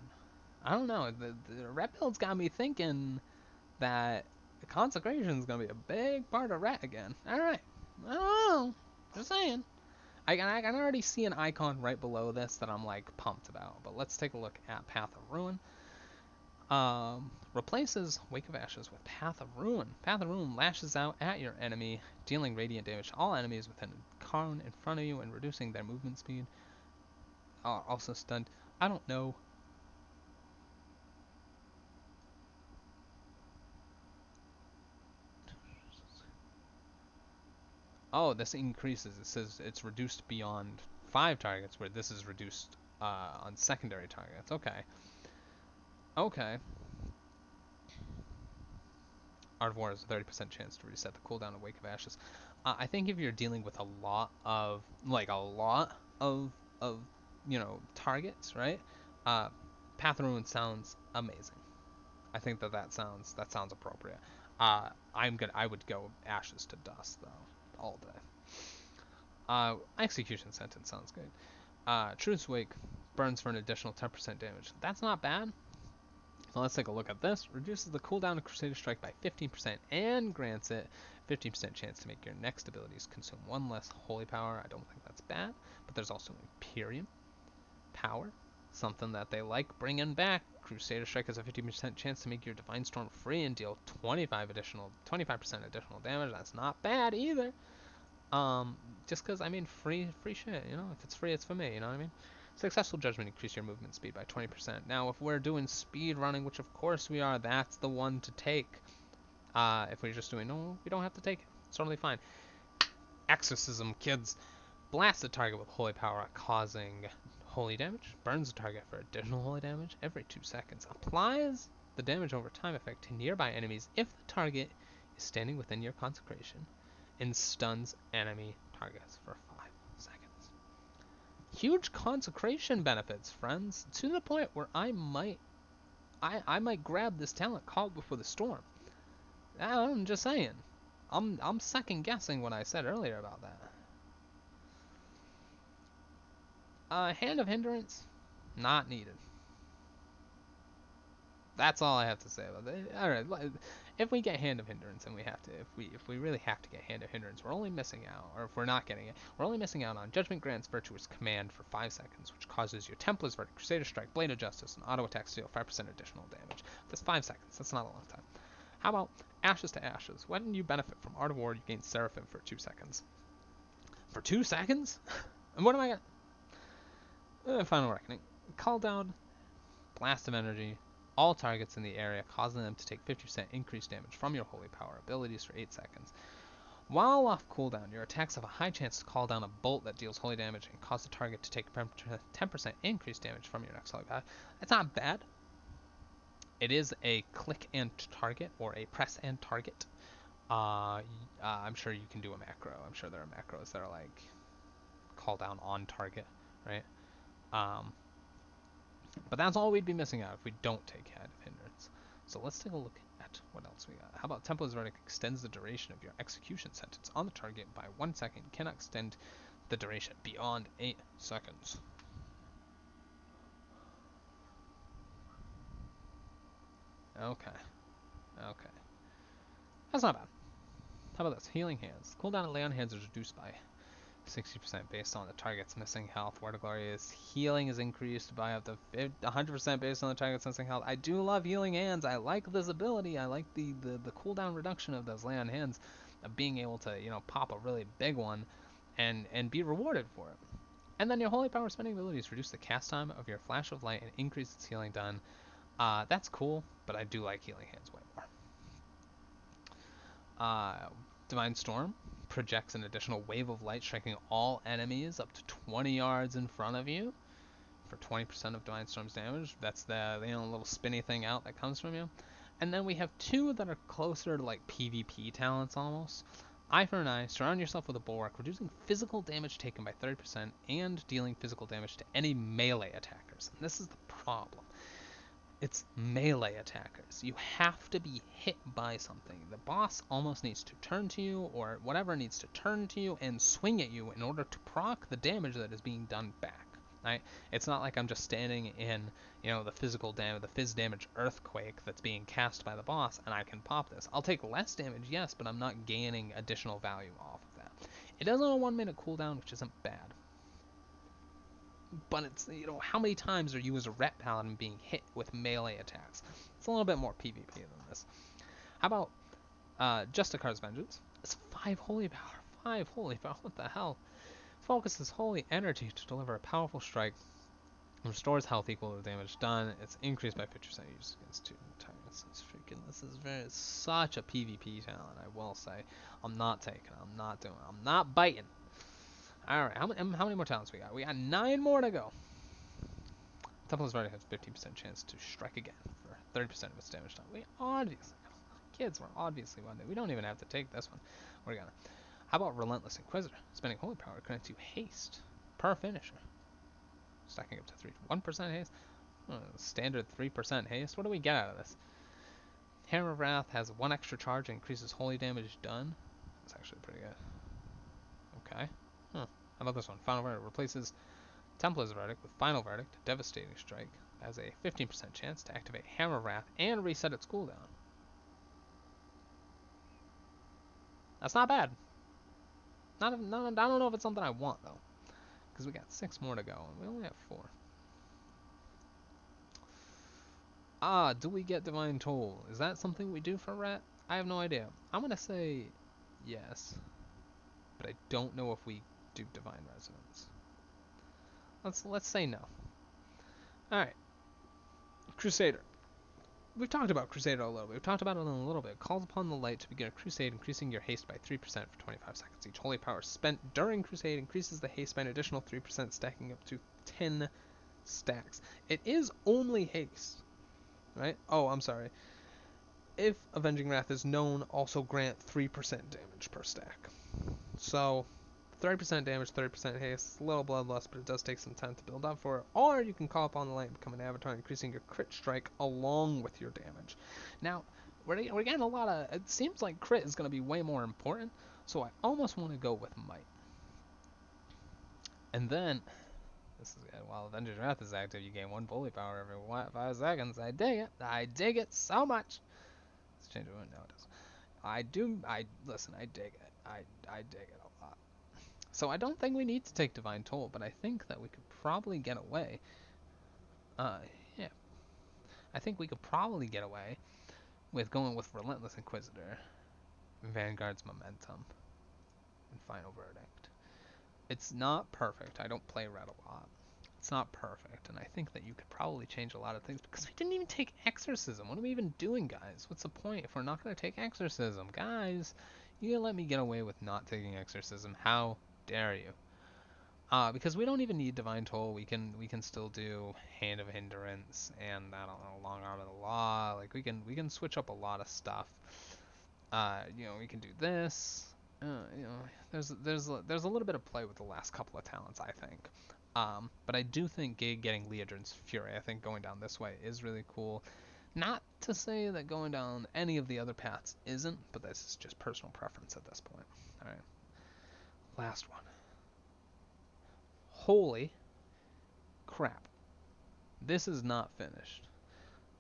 I don't know. The ret build's got me thinking that consecration is going to be a big part of ret again. All right. I don't know. Just saying. I can already see an icon right below this that I'm like pumped about. But let's take a look at Path of Ruin. Replaces Wake of Ashes with Path of Ruin. Path of Ruin lashes out at your enemy, dealing radiant damage to all enemies within a cone in front of you and reducing their movement speed. Also stunned. I don't know. Oh, this increases. It says it's reduced beyond 5 targets, where this is reduced on secondary targets. Okay. Okay. Art of War has a 30% chance to reset the cooldown of Wake of Ashes. I think if you're dealing with a lot of of targets, right? Path of Ruin sounds amazing. I think that sounds appropriate. I would go Ashes to Dust though, all day. Execution Sentence sounds good. Truth's Wake burns for an additional 10% damage. That's not bad. So let's take a look at this. Reduces the cooldown of Crusader Strike by 15% and grants it 15% chance to make your next abilities consume 1 less holy power. I don't think that's bad. But there's also Imperium power, something that they like bringing back. Crusader Strike has a 50% chance to make your Divine Storm free and deal 25% additional damage. That's not bad either. Just because, I mean, free shit, you know? If it's free, it's for me, you know what I mean? Successful Judgment increase your movement speed by 20%. Now, if we're doing speed running, which of course we are, that's the one to take. If we're just doing, no, we don't have to take it. It's totally fine. Exorcism, kids. Blast the target with holy power, causing holy damage. Burns the target for additional holy damage every 2 seconds. Applies the damage over time effect to nearby enemies if the target is standing within your consecration, and stuns enemy targets for 5 seconds. Huge consecration benefits, friends, to the point where I might grab this talent, Call Before the Storm. I'm just saying. I'm second guessing what I said earlier about that. Hand of Hindrance, not needed. That's all I have to say about it. All right, if we get Hand of Hindrance and we have to, if we really have to get Hand of Hindrance, we're only missing out, or if we're not getting it, we're only missing out on Judgment Grants Virtuous Command for 5 seconds, which causes your Templar's Verdict, Crusader Strike, Blade of Justice, and auto attacks to deal 5% additional damage. That's 5 seconds. That's not a long time. How about Ashes to Ashes? When you benefit from Art of War, you gain Seraphim for 2 seconds. For 2 seconds? And what am I gonna? Final Reckoning. Call down Blast of Energy all targets in the area, causing them to take 50% increased damage from your holy power abilities for 8 seconds. While off cooldown, your attacks have a high chance to call down a bolt that deals holy damage and cause the target to take 10% increased damage from your next holy power. That's not bad. It is a click and target, or a press and target. I'm sure you can do a macro. I'm sure there are macros that are like call down on target, right? But that's all we'd be missing out if we don't take Hand of Hindrance. So let's take a look at what else we got. How about Templar's Verdict extends the duration of your execution sentence on the target by 1 second. Cannot extend the duration beyond 8 seconds. Okay. That's not bad. How about this? Healing Hands. Cooldown of Lay on Hands is reduced by 60% based on the target's missing health. Word of Glory is healing is increased by up to 100% based on the target's missing health. I do love Healing Hands. I like this ability. I like the cooldown reduction of those Lay on Hands, of being able to, pop a really big one and be rewarded for it. And then your Holy Power spending abilities reduce the cast time of your Flash of Light and increase its healing done. That's cool, but I do like Healing Hands way more. Divine Storm projects an additional wave of light, striking all enemies up to 20 yards in front of you for 20% of Divine Storm's damage. That's the little spinny thing out that comes from you. And then we have 2 that are closer to like PvP talents almost. Eye for an eye, surround yourself with a bulwark, reducing physical damage taken by 30% and dealing physical damage to any melee attackers. And this is the problem. It's melee attackers. You have to be hit by something. The boss almost needs to turn to you, or whatever needs to turn to you and swing at you in order to proc the damage that is being done back. Right? It's not like I'm just standing in, the physical damage, the phys damage earthquake that's being cast by the boss, and I can pop this. I'll take less damage, yes, but I'm not gaining additional value off of that. It does on a 1 minute cooldown, which isn't bad. But it's, how many times are you as a ret paladin being hit with melee attacks? It's a little bit more PvP than this. How about Justicar's Vengeance? It's 5 holy power. 5 holy power. What the hell? Focuses holy energy to deliver a powerful strike. Restores health equal to the damage done. It's increased by 50% used against 2 targets. This is such a PvP talent, I will say. I'm not taking it. I'm not doing it. I'm not biting. Alright, how many more talents we got? We got 9 more to go. Templar's Verdict has 15% chance to strike again for 30% of its damage done. We're obviously one. We don't even have to take this one. We're gonna. How about Relentless Inquisitor? Spending holy power grants you haste per finisher. Stacking up to 1% haste. Standard 3% haste. What do we get out of this? Hammer of Wrath has 1 extra charge and increases holy damage done. That's actually pretty good. Okay. How about this one? Final Verdict replaces Templar's Verdict with Final Verdict, Devastating Strike, has a 15% chance to activate Hammer of Wrath and reset its cooldown. That's not bad. I don't know if it's something I want, though. Because we got 6 more to go, and we only have 4. Do we get Divine Toll? Is that something we do for Rat? I have no idea. I'm going to say yes. But I don't know if we do Divine Resonance. Let's say no. Alright. Crusader. We've talked about Crusader a little bit. We've talked about it in a little bit. Calls upon the light to begin a crusade, increasing your haste by 3% for 25 seconds. Each holy power spent during crusade increases the haste by an additional 3%, stacking up to 10 stacks. It is only haste, right? Oh, I'm sorry. If Avenging Wrath is known, also grant 3% damage per stack. So 30% damage, 30% haste, a little bloodlust, but it does take some time to build up for it. Or you can call upon the light and become an avatar, increasing your crit strike along with your damage. Now, we're getting a lot of... It seems like crit is going to be way more important, so I almost want to go with might. And then, while Avenging Wrath is active, you gain 1 bully power every 5 seconds. I dig it. I dig it so much. Let's change it. No, it doesn't. Listen, I dig it. I dig it a lot. So I don't think we need to take Divine Toll, but I think that we could probably get away. Yeah. I think we could probably get away with going with Relentless Inquisitor, Vanguard's Momentum, and Final Verdict. It's not perfect. I don't play Red a lot. It's not perfect, and I think that you could probably change a lot of things, because we didn't even take Exorcism. What are we even doing, guys? What's the point if we're not going to take Exorcism? Guys, you gonna let me get away with not taking Exorcism? How dare you? Because we don't even need Divine Toll. We can still do Hand of Hindrance and I don't know, Long Arm of the Law. Like we can switch up a lot of stuff. We can do this. There's a little bit of play with the last couple of talents, I think. But I do think getting Leodrin's Fury, I think going down this way is really cool. Not to say that going down any of the other paths isn't, but this is just personal preference at this point. Alright. Last one. Holy crap. This is not finished.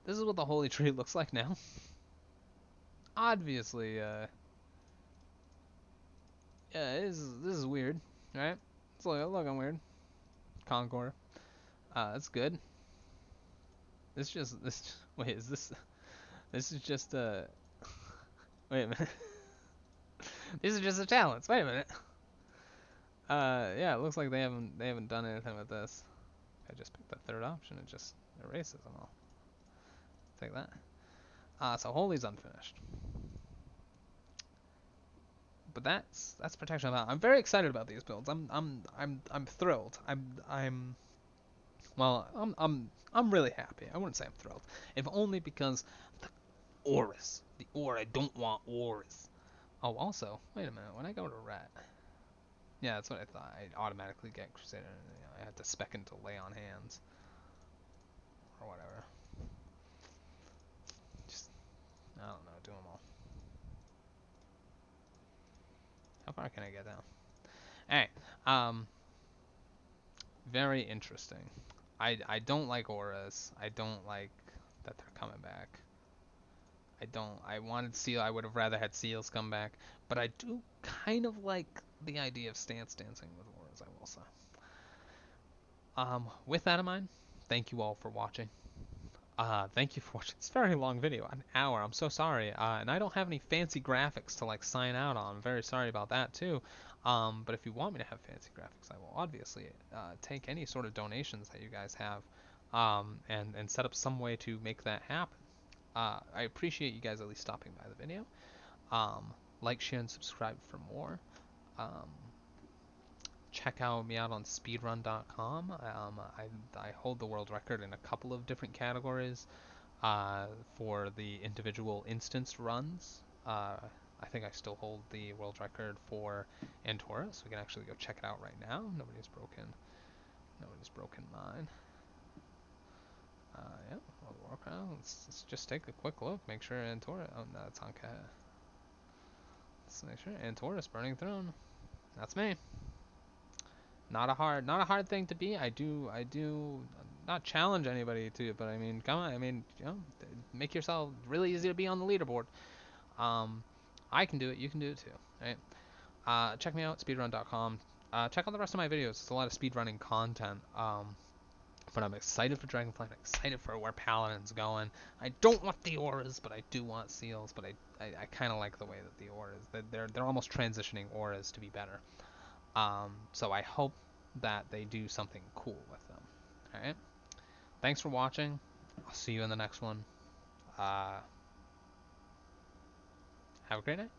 This is what the Holy Tree looks like now. Obviously, yeah, this is weird, right? It's looking weird. Concord. That's good. Wait, is this is just wait a minute. These are just the talents. Wait a minute. Yeah, it looks like they haven't done anything with this. I just picked the third option. It just erases them all. Take that. So Holy's unfinished. But that's protection of Hell. I'm very excited about these builds. I'm thrilled. I'm really happy. I wouldn't say I'm thrilled, if only because the auras. I don't want auras. Oh, also, wait a minute. When I go to ret, yeah, that's what I thought. I automatically get Crusader. You know, I had to spec into Lay on Hands or whatever. Just I don't know. Do them all. How far can I get down? Hey, very interesting. I don't like auras. I don't like that they're coming back. I don't. I wanted seal. I would have rather had seals come back, but I do kind of like the idea of stance dancing with auras. I will say. With that in mind, thank you all for watching. Thank you for watching this very long video, an hour. I'm so sorry. And I don't have any fancy graphics to like sign out on. I'm very sorry about that too. But if you want me to have fancy graphics, I will obviously take any sort of donations that you guys have, and set up some way to make that happen. I appreciate you guys at least stopping by the video. Like, share, and subscribe for more. Um, Check me out on speedrun.com. I hold the world record in a couple of different categories for the individual instance runs. I think I still hold the world record for Antora, so we can actually go check it out right now. Nobody's broken mine. Yeah, World of Warcraft. Let's just take a quick look. Make sure Antora. Oh no, it's on Kaha. Let's make sure Antora's Burning Throne. That's me. Not a hard thing to be. I do not challenge anybody to it, but I mean, come on. I mean, make yourself really easy to be on the leaderboard. Um, I can do it. You can do it too, right? Check me out, speedrun.com. Check out the rest of my videos. It's a lot of speedrunning content. But I'm excited for Dragonflight. I'm excited for where Paladin's going. I don't want the auras, but I do want seals. But I kind of like the way that the auras, they're almost transitioning auras to be better. So I hope that they do something cool with them. All right. Thanks for watching. I'll see you in the next one. Have a great night.